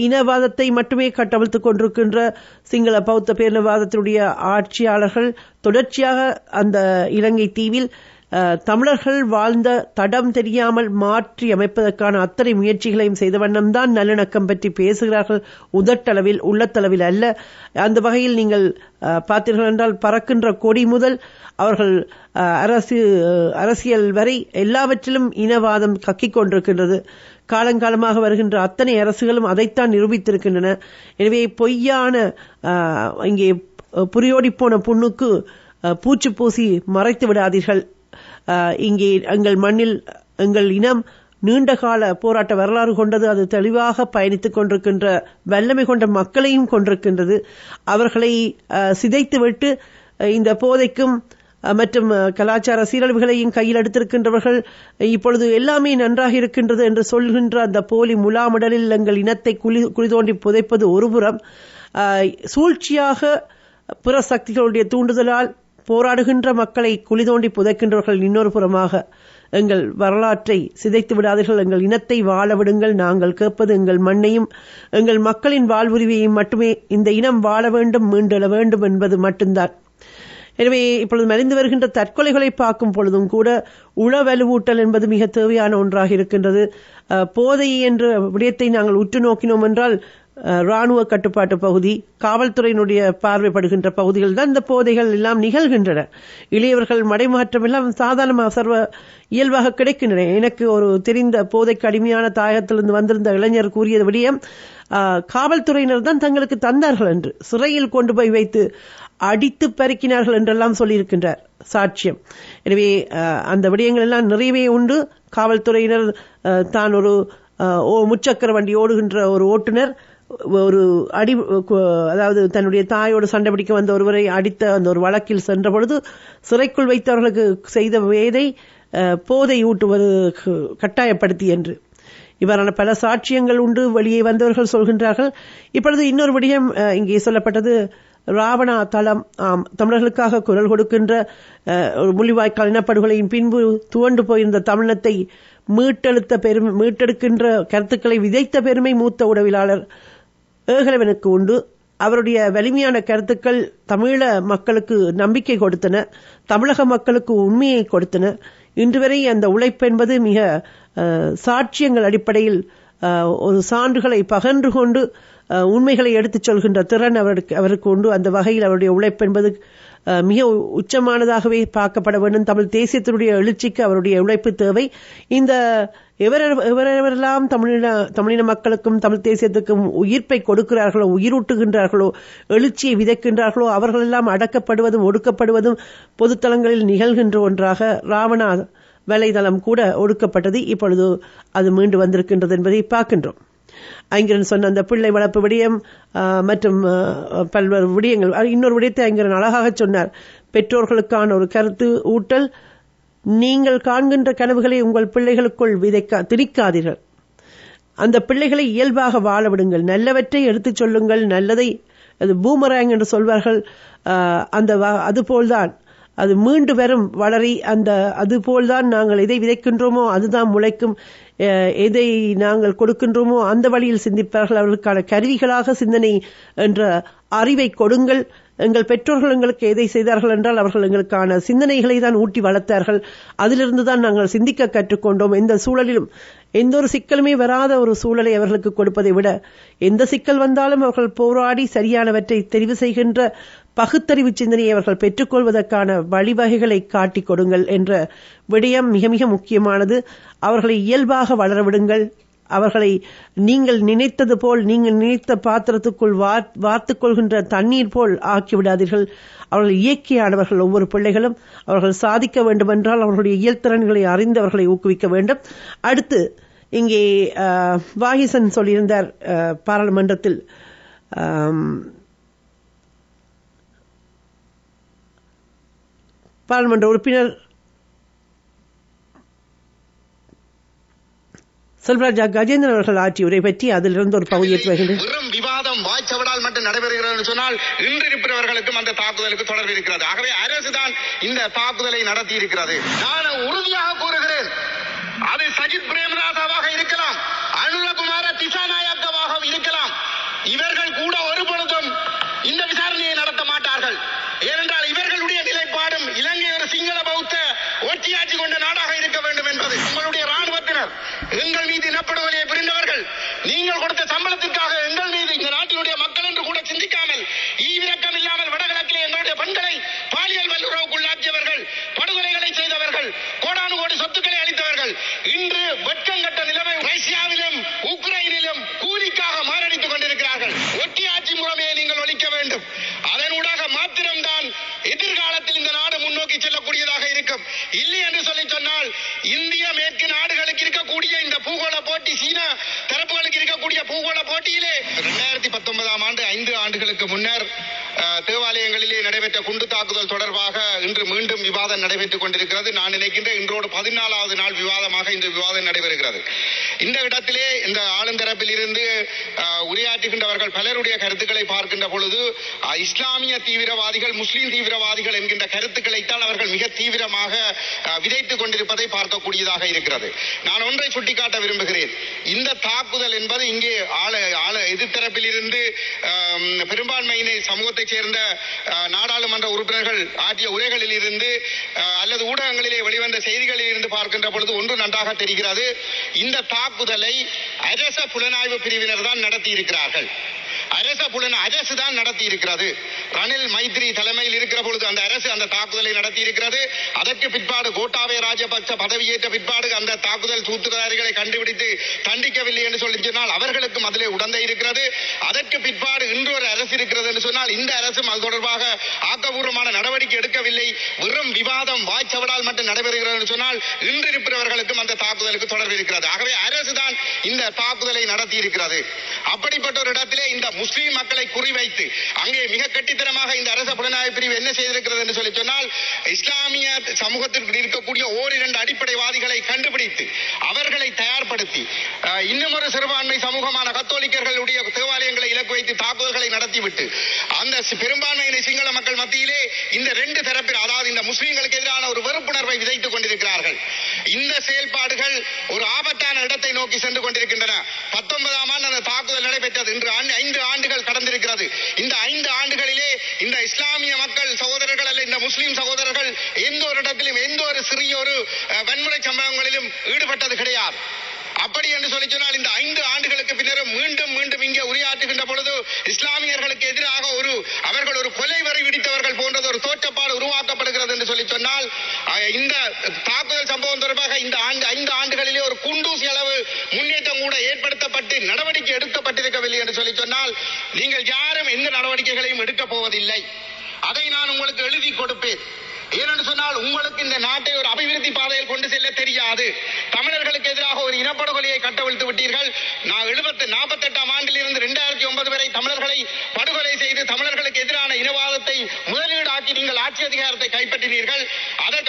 S1: இனவாதத்தை மட்டுமே கட்டவிழ்த்துக் கொண்டிருக்கின்ற சிங்கள பௌத்த பேரினவாதத்தினுடைய ஆட்சியாளர்கள் தொடர்ச்சியாக அந்த இலங்கை தீவில் தமிழர்கள் வாழ்ந்த தடம் தெரியாமல் மாற்றி அமைப்பதற்கான அத்தனை முயற்சிகளையும் செய்த வண்ணம்தான் நல்லிணக்கம் பற்றி பேசுகிறார்கள். உதட்டளவில், உள்ளத்தளவில் அல்ல. அந்த வகையில் நீங்கள் பார்த்தீர்கள் என்றால் பறக்கின்ற கொடி முதல் அவர்கள் அரசியல் வரை எல்லாவற்றிலும் இனவாதம் கக்கிக் கொண்டிருக்கின்றது. காலங்காலமாக வருகின்ற அத்தனை அரசுகளும் அதைத்தான் நிரூபித்திருக்கின்றன. எனவே பொய்யான இங்கே புரியோடி போன புண்ணுக்கு பூச்சி பூசி மறைத்து விடாதீர்கள். இங்கே எங்கள் மண்ணில் எங்கள் இனம் நீண்டகால போராட்ட வரலாறு கொண்டது. அது தெளிவாக பயணித்துக் கொண்டிருக்கின்ற வல்லமை கொண்ட மக்களையும் கொண்டிருக்கின்றது. அவர்களை சிதைத்துவிட்டு இந்த போதைக்கும் மற்றும் கலாச்சார சீரழிவுகளையும் கையில் எடுத்திருக்கின்றவர்கள் இப்பொழுது எல்லாமே நன்றாக இருக்கின்றது என்று சொல்கின்ற அந்த போலி முலாமடலில் எங்கள் இனத்தை குழி தோண்டி புதைப்பது ஒருபுறம், சூழ்ச்சியாக புற சக்திகளுடைய தூண்டுதலால் போராடுகின்ற மக்களை குழி தோண்டி புதைக்கின்றவர்கள் இன்னொரு புறமாக எங்கள் வரலாற்றை சிதைத்து விடாதீர்கள். எங்கள் இனத்தை வாழ விடுங்கள். நாங்கள் கேட்பது எங்கள் மண்ணையும் எங்கள் மக்களின் வாழ்வுரிமையையும் மட்டுமே. இந்த இனம் வாழ வேண்டும், மீண்டெழ வேண்டும் என்பது மட்டும்தான். எனவே இப்பொழுது மறைந்து வருகின்ற தற்கொலைகளை பார்க்கும் பொழுதும் கூட உளவலுவூட்டல் என்பது மிக தேவையான ஒன்றாக இருக்கின்றது. போதை என்ற விடயத்தை நாங்கள் உற்று நோக்கினோம் என்றால் ராணுவ கட்டுப்பாட்டு பகுதி, காவல்துறையினுடைய பார்வைப்படுகின்ற பகுதிகள் தான் இந்த போதைகள் எல்லாம் நிகழ்கின்றன. இளையவர்கள் மடைமாற்றம் எல்லாம் சாதாரணமாக சர்வ இயல்பாக கிடைக்கின்றன. எனக்கு ஒரு தெரிந்த போதைக்கு அடிமையான தாயகத்திலிருந்து வந்திருந்த இளைஞர் கூறியது விடயம், காவல்துறையினர் தான் தங்களுக்கு தந்தார்கள் என்று சிறையில் கொண்டு போய் வைத்து அடித்து பறிக்கினார்கள் என்றெல்லாம் சொல்லியிருக்கின்றார் சாட்சியம். எனவே அந்த விடயங்கள் எல்லாம் நிறையவே உண்டு. காவல்துறையினர் தான் ஒரு முச்சக்கர வண்டி ஓடுகின்ற ஒரு ஓட்டுநர் ஒரு அதாவது தன்னுடைய தாயோடு சண்டை பிடிக்க வந்த ஒருவரை அடித்த அந்த ஒரு வழக்கில் சென்ற பொழுது சிறைக்குள் வைத்தவர்களுக்கு செய்த வேதை போதை ஊட்டுவது கட்டாயப்படுத்தி என்று இவ்வாறான பல சாட்சியங்கள் உண்டு. வெளியே வந்தவர்கள் சொல்கின்றார்கள். இப்பொழுது இன்னொரு விடயம் இங்கே சொல்லப்பட்டது, ராவணா தளம். தமிழர்களுக்காக குரல் கொடுக்கின்ற முள்ளிவாய்க்கால் இனப்படுகொலையின் பின்பு துவண்டு போயிருந்த தமிழத்தை மீட்டெடுக்கின்ற கருத்துக்களை விதைத்த பெருமை மூத்த உடவியலாளர் ஏகலவனுக்கு உண்டு. அவருடைய வலிமையான கருத்துக்கள் தமிழ மக்களுக்கு நம்பிக்கை கொடுத்தன, தமிழக மக்களுக்கு உண்மையை கொடுத்தன. இன்று வரை அந்த உழைப்பு என்பது மிக சாட்சியங்கள் அடிப்படையில் ஒரு சான்றுகளை பகன்று கொண்டு உண்மைகளை எடுத்துச் சொல்கின்ற திறன் அவருக்கு உண்டு. அந்த வகையில் அவருடைய உழைப்பு என்பது மிக உச்சமானதாகவே பார்க்கப்பட வேண்டும். தமிழ் தேசியத்தினுடைய எழுச்சிக்கு அவருடைய உழைப்பு தேவை. இந்த எவரெவரெல்லாம் தமிழின மக்களுக்கும் தமிழ் தேசியத்துக்கும் உயிர்ப்பை கொடுக்கிறார்களோ, உயிரூட்டுகின்றார்களோ, எழுச்சியை விதைக்கின்றார்களோ, அவர்களெல்லாம் அடக்கப்படுவதும் ஒடுக்கப்படுவதும் பொதுத்தளங்களில் நிகழ்கின்ற ஒன்றாக ராவணா வலைதளம் கூட ஒடுக்கப்பட்டது. இப்பொழுது அது மீண்டு வந்திருக்கின்றது என்பதை பார்க்கின்றோம். ஐங்கரன் சொன்ன அந்த பிள்ளை வளர்ப்பு விடயம் மற்றும் பல்வேறு விடயங்கள். இன்னொரு விடயத்தை ஐங்கரன் அழகாக சொன்னார். பெற்றோர்களுக்கான ஒரு கருத்து ஊட்டல், நீங்கள் காண்கின்ற கனவுகளை உங்கள் பிள்ளைகளுக்குள் திணிக்காதீர்கள். அந்த பிள்ளைகளை இயல்பாக வாழ விடுங்கள். நல்லவற்றை எடுத்துச் சொல்லுங்கள். நல்லதை அது பூமராங் என்று சொல்வார்கள். அதுபோல்தான் அது மீண்டு வரும் வளரி. அதுபோல்தான் நாங்கள் எதை விதைக்கின்றோமோ அதுதான் முளைக்கும். எதை நாங்கள் கொடுக்கின்றோமோ அந்த வழியில் சிந்திப்பார்கள். அவர்களுக்கான கருவிகளாக சிந்தனை என்ற அறிவை கொடுங்கள். எங்கள் பெற்றோர்கள் எங்களுக்கு எதை செய்தார்கள் என்றால் அவர்கள் எங்களுக்கான சிந்தனைகளை தான் ஊட்டி வளர்த்தார்கள். அதிலிருந்து தான் நாங்கள் சிந்திக்க கற்றுக்கொண்டோம். எந்த சூழலிலும் எந்த ஒரு சிக்கலுமே வராத ஒரு சூழலை அவர்களுக்கு கொடுப்பதை விட எந்த சிக்கல் வந்தாலும் அவர்கள் போராடி சரியானவற்றை தெரிவு செய்கின்ற பகுத்தறிவு சிந்தனையை அவர்கள் பெற்றுக்கொள்வதற்கான வழிவகைகளை காட்டிக் கொடுங்கள் என்ற விடயம் மிக மிக முக்கியமானது. அவர்களை இயல்பாக வளரவிடுங்கள். அவர்களை நீங்கள் நினைத்தது போல், நீங்கள் நினைத்த பாத்திரத்துக்குள் வார்த்துக் கொள்கின்ற தண்ணீர் போல் ஆக்கிவிடாதீர்கள். அவர்கள் இயற்கையானவர்கள். ஒவ்வொரு பிள்ளைகளும் அவர்கள் சாதிக்க வேண்டுமென்றால் அவர்களுடைய இயல்திறன்களை அறிந்து அவர்களை ஊக்குவிக்க வேண்டும். அடுத்து இங்கே வாகிசன் சொல்லியிருந்தார், பாராளுமன்றத்தில் பாராளுமன்ற உறுப்பினர் செல்வராஜா கஜேந்திரன் அவர்கள் ஆற்றிய உரை பற்றி அதிலிருந்து ஒரு பகுதியை
S7: வெறும் விவாதம் வாய்ச்சவடால் மட்டும் நடைபெறுகிறது சொன்னால் இன்று இருப்பவர்களுக்கும் அந்த தாக்குதலுக்கு தொடர்பு இருக்கிறது. ஆகவே அரசுதான் இந்த தாக்குதலை நடத்தி இருக்கிறது. நான் உறுதியாக கூறுகிறேன், அது சஜித் பிரேமதாசாவாக இருக்கலாம், அனுரகுமார திசாநாயக்கவாக இருக்கலாம். இவர்கள் கூட ஒரு பொழுதும் இந்த விசாரணையை நடத்த மாட்டார்கள். ஏனென்றால் இவர்களுடைய நிலைப்பாடும் இலங்கை ஒரு சிங்கள பௌத்த ஒற்றியாட்சி கொண்ட நாடாக இருக்க வேண்டும் என்பது. உங்களுடைய ராணுவத்தினர் எங்கள் மீது இனப்படுகொலையை புரிந்தவர்கள், நீங்கள் கொடுத்த சம்பளத்திற்காக எங்கள் மீது இந்த நாட்டினுடைய மக்கள் என்று கூட சிந்திக்காமல் ஈவிரக்கம் இல்லாமல் வடகிழக்கிலே எங்களுடைய பெண்களை பாலியல் வல்லுறவுக்குள்ளாக்கியவர்கள், படுகொலைகளை செய்தவர்கள், கோடானு கோடி சொத்துக்களை அளித்தவர்கள் இன்று வெட்கங்கட்ட நிலைமை ரஷ்யாவிலும் உக்ரைனிலும் கூலிக்காக மாரடித்துக் கொண்டிருக்கிறார்கள். ஒட்டியாட்சி முறைமையை நீங்கள் ஒழிக்க வேண்டும். அதனூடாக மாத்திரம்தான் எதிர்காலத்தில் இந்த நாடு முன்னோக்கி செல்லக்கூடியதாக இருக்கும். இல்லை என்று சொல்லி சொன்னால் இந்திய மேற்கு நாடுகளுக்கு இருக்கக்கூடிய இந்த பூகோள போட்டி, சீனா தரப்புகளுக்கு இருக்கக்கூடிய பூகோள போட்டியிலே 2019ஆம் ஆண்டு 5 ஆண்டுகளுக்கு முன்னர் தேவாலயங்களிலே நடைபெற்ற குண்டு தாக்குதல் தொடர்பாக இன்று மீண்டும் விவாதம் நடைபெற்றுக் கொண்டிருக்கிறது. நான் நினைக்கின்ற இன்றோடு 14வது நாள் விவாதமாக இந்த விவாதம் நடைபெறுகிறது. இந்த இடத்திலே இந்த ஆளுந்தரப்பில் இருந்து உரையாற்றுகின்றவர்கள் பலருடைய கருத்துக்களை பார்க்கின்ற பொழுது இஸ்லாமிய தீவிரவாதிகள், முஸ்லீம் தீவிரவாதிகள் என்கின்ற கருத்துக்களைத்தான் அவர்கள் மிக தீவிரமாக விதைத்துக் கொண்டிருப்பதை பார்க்கக்கூடியதாக இருக்கிறது. நான் ஒன்றை சுட்டிக்காட்ட விரும்புகிறேன். இந்த தாக்குதல் என்பது இங்கே எதிர்த்தரப்பில் இருந்து பெரும்பான்மையினை சமூகத்தைச் சேர்ந்த நாடாளுமன்ற உறுப்பினர்கள் ஆற்றிய உரைகளில் இருந்து அல்லது ஊடகங்களிலே வெளிவந்த செய்திகளில் இருந்து பார்க்கின்ற பொழுது ஒன்று நன்றாக தெரிகிறது. இந்த தாக்குதலை அரச புலனாய்வு பிரிவினர் தான் நடத்தி இருக்கிறார்கள். அரசு தான் நடத்தி இருக்கிறது. ரணில் மைத்ரி தலைமையில் இருக்கிற பொழுது அந்த அரசு அந்த தாக்குதலை நடத்தி இருக்கிறது. அதற்கு பிற்பாடு கோட்டாபய ராஜபக்ச பதவியேற்ற பிற்பாடு அந்த தாக்குதல் சூத்திரதாரிகளை கண்டுபிடித்து தண்டிக்கவில்லை என்று சொல்லி சொன்னால் அவர்களுக்கும் அதிலே உடந்தை இருக்கிறது. அதற்கு பிற்பாடு இன்று ஒரு அரசு இருக்கிறது என்று சொன்னால் இந்த அரசும் அது தொடர்பாக ஆக்கப்பூர்வமான நடவடிக்கை எடுக்கவில்லை. வெறும் விவாதம் வாய்ச்சவடால் மட்டும் நடைபெறுகிறது என்று சொன்னால் இன்று இருப்பவர்களுக்கும் அந்த தாக்குதலுக்கு தொடர்பு இருக்கிறது. ஆகவே அரசு தான் இந்த தாக்குதலை நடத்தி இருக்கிறது. அப்படிப்பட்ட ஒரு இடத்திலே இந்த முஸ்லீம் மக்களை குறிவைத்து அங்கே மிக கட்டித்தனமாக இந்த அரச புலனாய்வு பிரிவு என்ன செய்திருக்கிறது என்று சொல்லி சொன்னால் இஸ்லாமிய சமூகத்திற்கு இருக்கக்கூடிய ஓரிரண்டு அடிப்படைவாதிகளை கண்டுபிடித்து அவர்களை தயார்படுத்தி இன்னும் ஒரு சிறுபான்மை சமூகமான கத்தோலிக்கர்களுடைய தேவாலயங்களை இலக்கு வைத்து தாக்குதல்களை நடத்திவிட்டு அந்த பெரும்பான்மையினை சிங்கள மக்கள் மத்தியிலே இந்த 2 தரப்பில், அதாவது இந்த முஸ்லீம்களுக்கு எதிரான ஒரு வெறுப்புணர்வை விதைத்துக் கொண்டிருக்கிறார்கள். இந்த செயல்பாடுகள் ஒரு ஆபத்தான இடத்தை நோக்கி சென்று கொண்டிருக்கின்றன. 19ஆம் ஆண்டு அந்த தாக்குதல் நடைபெற்றது. இன்று 5 ஆண்டுகள் கடந்திருக்கிறது. இந்த 5 ஆண்டுகளிலே இந்த இஸ்லாமிய மக்கள் சகோதரர்கள் அல்ல இந்த முஸ்லீம் சகோதரர்கள் எந்த ஒரு இடத்திலும் எந்த ஒரு சிறிய ஒரு வன்முறை சம்பவங்களிலும் ஈடுபட்டது கிடையாது. அப்படி என்று சொல்லி சொன்னால் இந்த 5 ஆண்டுகளுக்கு பின்னரும் மீண்டும் மீண்டும் இங்கே உரையாற்றுகின்ற பொழுது இஸ்லாமியர்களுக்கு எதிராக அவர்கள் ஒரு கொலை வரி விதித்தவர்கள் போன்றது ஒரு தோற்றப்பாடு உருவாக்கப்படுகிறது என்று சொல்லி சொன்னால், இந்த தாக்குதல் சம்பவம் தொடர்பாக இந்த 5 ஆண்டுகளிலே ஒரு குண்டூசி அளவு முன்னேற்றம் கூட ஏற்படுத்தப்பட்டு நடவடிக்கை எடுக்கப்பட்டிருக்கவில்லை என்று சொல்லி சொன்னால், நீங்கள் யாரும் எந்த நடவடிக்கைகளையும் எடுக்கப் போவதில்லை. அதை நான் உங்களுக்கு எழுதி கொடுப்பேன். ஏனென்று சொன்னால், உங்களுக்கு இந்த நாட்டை ஒரு அபிவிருத்தி பாதையில் கொண்டு செல்ல தெரியாது. தமிழர்களுக்கு எதிராக ஒரு இனப்படுகொலையை கட்டவிழ்த்து விட்டீர்கள். 48ஆம் ஆண்டிலிருந்து 2009 வரை தமிழர்களை படுகொலை செய்து தமிழர்களுக்கு எதிரான இனவாதத்தை முதலீடாக்கி நீங்கள் ஆட்சி அதிகாரத்தை கைப்பற்றினீர்கள்.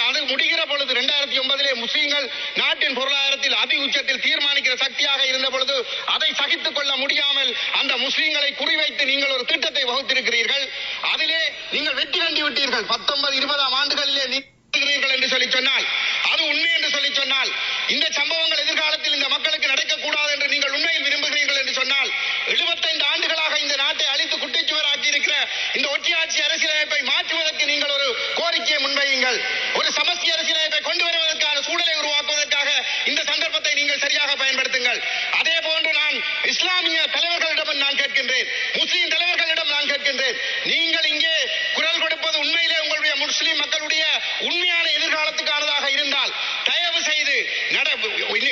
S7: அது முடிகிற பொழுது 2009 முஸ்லீம்கள் நாட்டின் பொருளாதாரத்தில் அதி உச்சத்தில் தீர்மானிக்கிற சக்தியாக இருந்த பொழுது அதை சகித்துக் கொள்ள முடியாமல் அந்த முஸ்லீம்களை குறிவைத்து நீங்கள் ஒரு திட்டத்தை வகுத்திருக்கிறீர்கள். அதிலே நீங்கள் வெற்றி கண்டு விட்டீர்கள். 19-20ஆம் ஆண்டுகளிலே நீக்குகிறீர்கள் என்று சொல்லி சொன்னால், அது உண்மை என்று சொல்லி சொன்னால், இந்த சம்பவங்கள் எதிர்காலத்தில் இந்த மக்களுக்கு நடக்கக்கூடாது என்று நீங்கள் உண்மையில் விரும்புகிறீர்கள் என்று சொன்னால், 75 ஆண்டுகளாக இந்த நாட்டை அழித்து குட்டிச்சுவராக்கி இருக்கிற இந்த ஒற்றையாட்சி அரசியலமைப்பை மாற்றுவதற்கு நீங்கள் ஒரு கோரிக்கையை முன்வையுங்கள். ஒரு சமஸ்தி அரசியலமைப்பை கொண்டு வருவதற்கான சூழலை உருவாக்குவதற்காக இந்த சந்தர்ப்பத்தை நீங்கள் சரியாக பயன்படுத்துங்கள். அதே போன்று நான் இஸ்லாமிய தலைவர்களிடம் நான் கேட்கின்றேன், முஸ்லீம் தலைவர்களிடம் நான் கேட்கின்றேன், நீங்கள் இங்கே குரல் கொடுப்பது உண்மையிலே உங்களுடைய முஸ்லீம் மக்களுடைய உண்மையான எதிர்காலத்துக்கானதாக இருந்தால் தயவு செய்து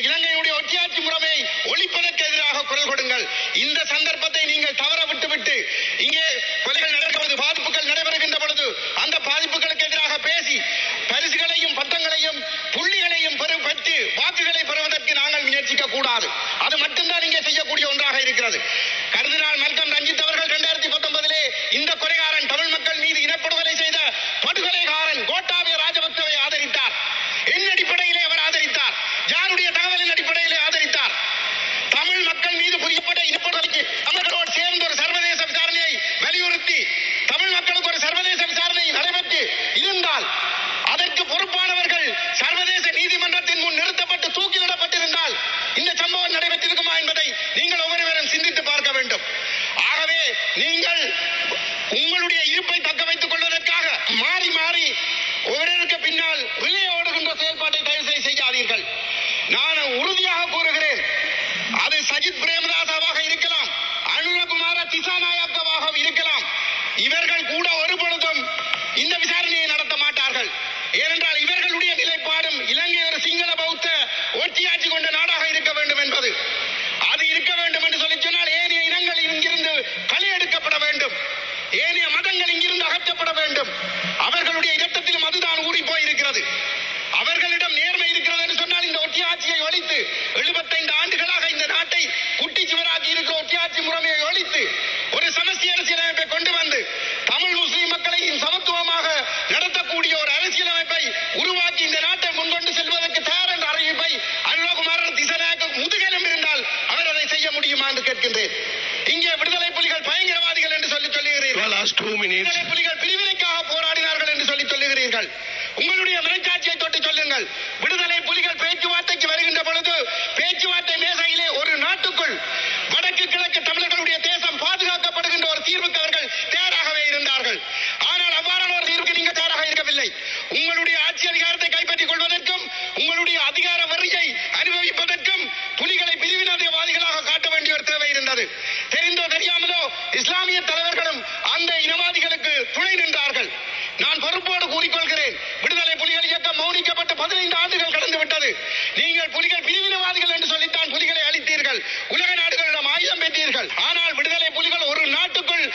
S7: இலங்கையுடைய ஒற்றையாட்சி முறையை ஒழிப்பதற்கு எதிராக குரல் கொடுங்கள். இந்த சந்தர்ப்பத்தை நீங்கள் தவற விட்டுவிட்டு இங்கே கொலைகள் நடக்கிறது, பாதிப்புகள் நடைபெறுகின்ற பொழுது அந்த பாதிப்புகளுக்கு எதிராக பேசி பரிசுகளையும் பட்டங்களையும் புள்ளிகளையும் பெற்று வாக்குகளை பெறுவதற்கு நாங்கள் முயற்சிக்க கூடாது. அது மட்டும்தான் இங்கே செய்யக்கூடிய ஒன்றாக இருக்கிறது. கர்தினால் மல்கம் ரஞ்சித் அவர்கள் 2019 இந்த கொலைகாரன் தமிழ் மக்கள் மீது இனப்படுகொலை செய்த படுகொலைகாரன் கோட்டாபய ராஜபக்சவை ஆதரித்தார். என் அடிப்படையிலே அவர் ஆதரித்தார்? யாருடைய தகவலின் அடிப்படையிலே ஆதரித்தார்? தமிழ் மக்கள் மீது புரியப்பட்ட இனப்படுகொலைக்கு தமிழர்களோடு சேர்ந்து ஒரு சர்வதேச விசாரணையை வலியுறுத்தி தமிழ் மக்களுக்கு ஒரு சர்வதேச விசாரணை நடைபெற்று இருந்தால் அதற்கு பொறுப்பானவர்கள் சர்வதேச நீதிமன்றத்தின் முன் நிறுத்தப்பட்டு தூக்கிலிடப்பட்டிருந்தால் இந்த சம்பவம் நடைபெற்றிருக்குமா என்பதை நீங்கள் ஒவ்வொருவரும் சிந்தித்து பார்க்க வேண்டும். ஆகவே நீங்கள் உங்களுடைய இருப்பை தக்க வைத்துக் கொள்வதற்காக மாறி மாறி ஒவ்வொருக்கு பின்னால் ரிலே ஓடுகின்ற செயல்பாட்டை தயவு செய்யாதீர்கள். நான் உறுதியாக கூறுகிறேன், அது சஜித் பிரேமதாசாவாக இருக்கலாம், அனுரகுமார திசாநாயக்கவாக இருக்கலாம், இவர்கள் கூட ஒரு பொழுதும் இந்த விசாரணையை நடத்த மாட்டார்கள். ஏனென்றால் இவர்களுடைய நிலைப்பாடும் இலங்கை ஒரு சிங்கள பௌத்த ஒற்றியாட்சி கொண்ட நாடாக இருக்க வேண்டும் என்பது. அது இருக்க வேண்டும் என்று சொல்லி சொன்னால் ஏனைய இனங்கள் இங்கிருந்து களியெடுக்கப்பட வேண்டும், ஏனைய மதங்கள் இங்கிருந்து அகற்றப்பட வேண்டும். அவர்களுடைய இரத்தத்திலும் அதுதான் ஊறி போயிருக்கிறது. அவர்களிடம் நேர்மை இருக்கிறது என்று சொன்னால் இந்த ஒற்றையாட்சியை ஒழித்து 75 ஆண்டுகளாக இந்த நாட்டை குட்டிச்சுவராக்கி இருக்கிற ஒற்றையாட்சி முறைமையை ஒழித்து ஒரு சமஸ்தி அரசியலமைப்பை கொண்டு வந்து தமிழ் முஸ்லிம் மக்களை சமத்துவமாக நடத்தக்கூடிய ஒரு அரசியலமைப்பை உருவாக்கி இந்த நாட்டை முன்கொண்டு செல்வதற்கு தயார் என்ற அறிவிப்பை அனுரகுமாரன் திசாநாயக்க முதுகெலும் இருந்தால் அவர் அதை செய்ய முடியுமா என்று கேட்கின்றேன். இங்கே விடுதலை புலிகள் பயங்கரவாதிகள் என்று சொல்லுகிறீர்கள், விடுதலை புலிகள் பிரிவினைக்காக போராடினார்கள் என்று சொல்லுகிறீர்கள். உங்களுடைய மனச்சாட்சியை தொட்டு சொல்லுங்கள். விடுதலை புலிகள் பேச்சுவார்த்தைக்கு வருகின்ற பொழுது பேச்சுவார்த்தை மேசையிலே ஒரு நாட்டுக்குள் வடக்கு கிழக்கு தமிழர்களுடைய தேசம் பாதுகாக்கப்படுகின்ற ஒரு தீர்வுக்கு அவர்கள் தயாராகவே இருந்தார்கள். ஆனால் அவ்வாறான ஒரு தீர்வுக்கு நீங்கள் தயாராக இருக்கவில்லை. உங்களுடைய ஆட்சி அதிகாரத்தை கைப்பற்றிக் கொள்வதற்கும் உங்களுடைய அதிகார வரியை அனுபவிப்பதற்கும் புலிகளை பிரிவினவாதிகளாக காட்ட வேண்டிய ஒரு தேவை இருந்தது. தெரிந்தோ தெரியாமலோ இஸ்லாமிய தலைவர்களும் அந்த இனவாதிகளுக்கு துணை நின்றார்கள். நான் பொறுப்போடு கூறிக்கொள்கிறேன், விடுதலை புலிகள் இயக்கம் மௌனிக்கப்பட்டு 15 ஆண்டுகள் கடந்து விட்டது. நீங்கள் புலிகள் பிரிவினவாதிகள் என்று சொல்லித்தான் புலிகளை அழித்தீர்கள், உலக நாடுகளிடம் ஆயுதம் பெற்றீர்கள். ஆனால் விடுதலை புலிகள் ஒரு நாட்டுக்குள்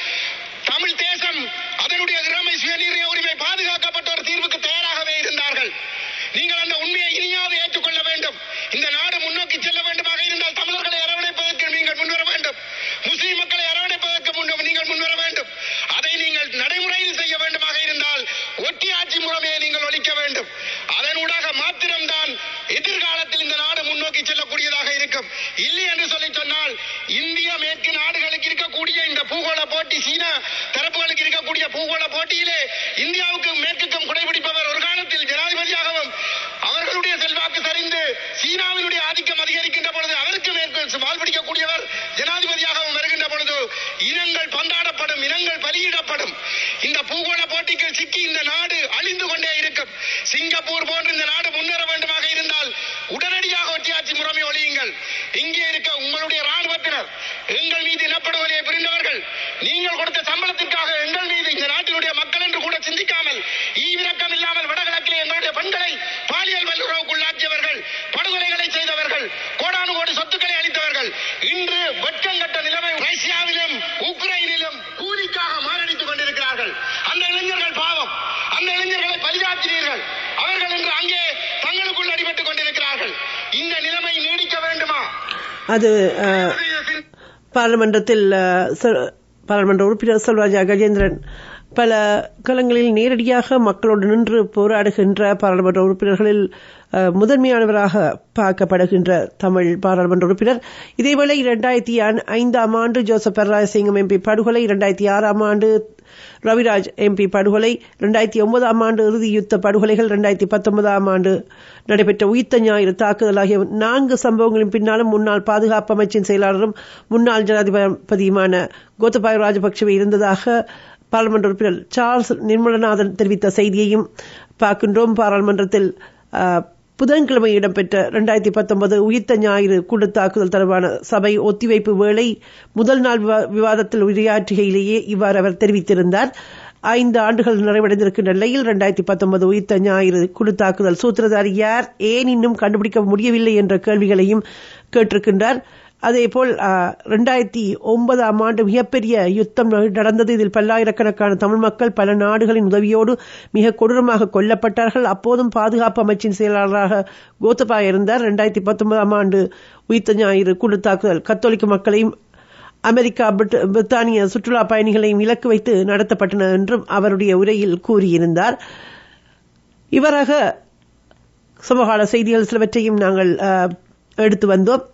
S7: தமிழ் தேசம் அதனுடைய இறைமை சுயநிர்ணய உரிமை பாதுகாக்கப்பட்ட ஒரு தீர்வுக்கு தயாராகவே இருந்தார்கள். நீங்கள் அந்த உண்மையை இனியாவது ஏற்றுக்கொள்ள வேண்டும். இந்த நாடு முன்னோக்கி செல்ல வேண்டுமாக இருந்தால் தமிழர்களை அரவணைப்பதற்கு நீங்கள் முன்வர வேண்டும், முஸ்லிம் மக்களை அரவணைப்பதற்கு நீங்கள் முன்வர வேண்டும். அதை நீங்கள் நடைமுறையில் செய்ய வேண்டுமாக இருந்தால் ஒற்றையாட்சி முறைமையை நீங்கள் ஒழிக்க வேண்டும். அதனூடாக மாத்திரம்தான் எதிர்காலத்தில் இந்த நாடு முன்னோக்கி செல்லக்கூடியதாக இருக்கும். இல்லை என்று சொல்லி சொன்னால் இந்திய மேற்கு நாடுகளுக்கு இருக்கக்கூடிய இந்த பூகோள போட்டி, சீனா தரப்புகளுக்கு இருக்கக்கூடிய பூகோள போட்டியிலே இந்தியாவுக்கும் மேற்குக்கும் குடைபிடிப்பவர் ஒரு காலத்தில் ஜனாதிபதியாகவும்
S1: அது பாராளுமன்றத்தில் பாராளுமன்ற உறுப்பினர் செல்வராஜா கஜேந்திரன் பல களங்களில் நேரடியாக மக்களோடு நின்று போராடுகின்ற பாராளுமன்ற உறுப்பினர்களில் முதன்மையானவராக பார்க்கப்படுகின்ற தமிழ் பாராளுமன்ற உறுப்பினர். இதேவேளை 2005 ஆண்டு ஜோசப் பெர்ராயசிங்கம் எம்பி படுகொலை, 2006 ஆண்டு ரவிராஜ் எம்பி படுகொலை, 2009 ஆண்டு இறுதி யுத்த படுகொலைகள், 2019 ஆண்டு நடைபெற்ற உயிர்த்த ஞாயிறு தாக்குதல் ஆகிய 4 சம்பவங்களின் பின்னாலும் முன்னாள் பாதுகாப்பு அமைச்சின் செயலாளரும் முன்னாள் ஜனாதிபதியுமான கோத்தபாய ராஜபக்சவே இருந்ததாக பாராளுமன்ற உறுப்பினர் சார்ல்ஸ் நிர்மலநாதன் தெரிவித்த செய்தியையும் பார்க்கின்றோம். பாராளுமன்றத்தில் புதன்கிழமை இடம்பெற்ற 2019 உயிர்த்த ஞாயிறு கூட்டு தாக்குதல் தொடர்பான சபை ஒத்திவைப்பு வேளை முதல் நாள் விவாதத்தில் உரையாற்றுகையிலேயே இவ்வாறு அவர் தெரிவித்திருந்தார். 5 ஆண்டுகள் நிறைவடைந்திருக்கின்ற நிலையில் 2019 உயிர்த்த ஞாயிறு கூட்டு தாக்குதல் சூத்திரதாரி யார், ஏன் இன்னும் கண்டுபிடிக்க முடியவில்லை என்ற கேள்விகளையும் கேட்டிருக்கின்றார். அதேபோல் 2009 ஆண்டு மிகப்பெரிய யுத்தம் நடந்தது. இதில் பல்லாயிரக்கணக்கான தமிழ் மக்கள் பல நாடுகளின் உதவியோடு மிக கொடூரமாக கொல்லப்பட்டார்கள். அப்போதும் பாதுகாப்பு அமைச்சின் செயலாளராக கோத்தபாய இருந்தார். 2019 ஆண்டு உயிர்த்த ஞாயிறு கூட்டு தாக்குதல் கத்தோலிக்க மக்களையும் அமெரிக்கா பிரித்தானிய சுற்றுலா பயணிகளையும் இலக்கு வைத்து நடத்தப்பட்டன என்றும் அவருடைய உரையில் கூறியிருந்தார். இவராக சமகால செய்திகள் சிலவற்றையும் நாங்கள் எடுத்து வந்தோம்.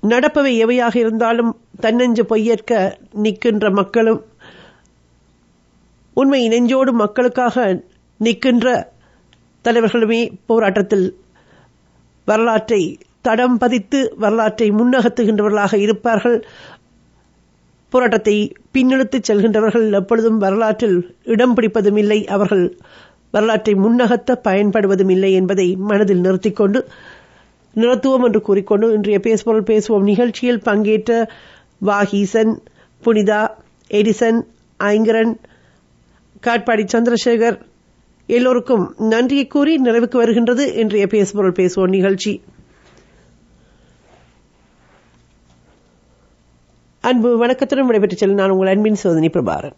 S1: நடப்பவை எவையாக இருந்தாலும் தன்னெஞ்சு பொய்யற்க நிற்கின்ற மக்களும் உண்மை நெஞ்சோடு மக்களுக்காக நிற்கின்ற தலைவர்களுமே போராட்டத்தில் வரலாற்றை தடம் பதித்து வரலாற்றை முன்னகர்த்துகின்றவர்களாக இருப்பார்கள். போராட்டத்தை பின்னெடுத்துச் செல்கின்றவர்கள் எப்பொழுதும் வரலாற்றில் இடம் பிடிப்பதும் இல்லை, அவர்கள் வரலாற்றை முன்னகர்த்த பயன்படுவதும் இல்லை என்பதை மனதில் நிறுத்திக்கொண்டு நிறுத்துவோம் என்று கூறிக்கொண்டு இன்றைய பேசுவோம் நிகழ்ச்சியில் பங்கேற்ற வாகீசன், புனிதா, எடிசன், ஐங்கரன், காட்பாடி சந்திரசேகர் எல்லோருக்கும் நன்றியை கூறி நிறைவுக்கு வருகின்றது இன்றைய பேசுவோம் நிகழ்ச்சி. அன்பு வணக்கத்துடன் விடைபெற்றுச் செல்லும் நான் உங்கள் அன்பின் சோதனை பிரபாரன்.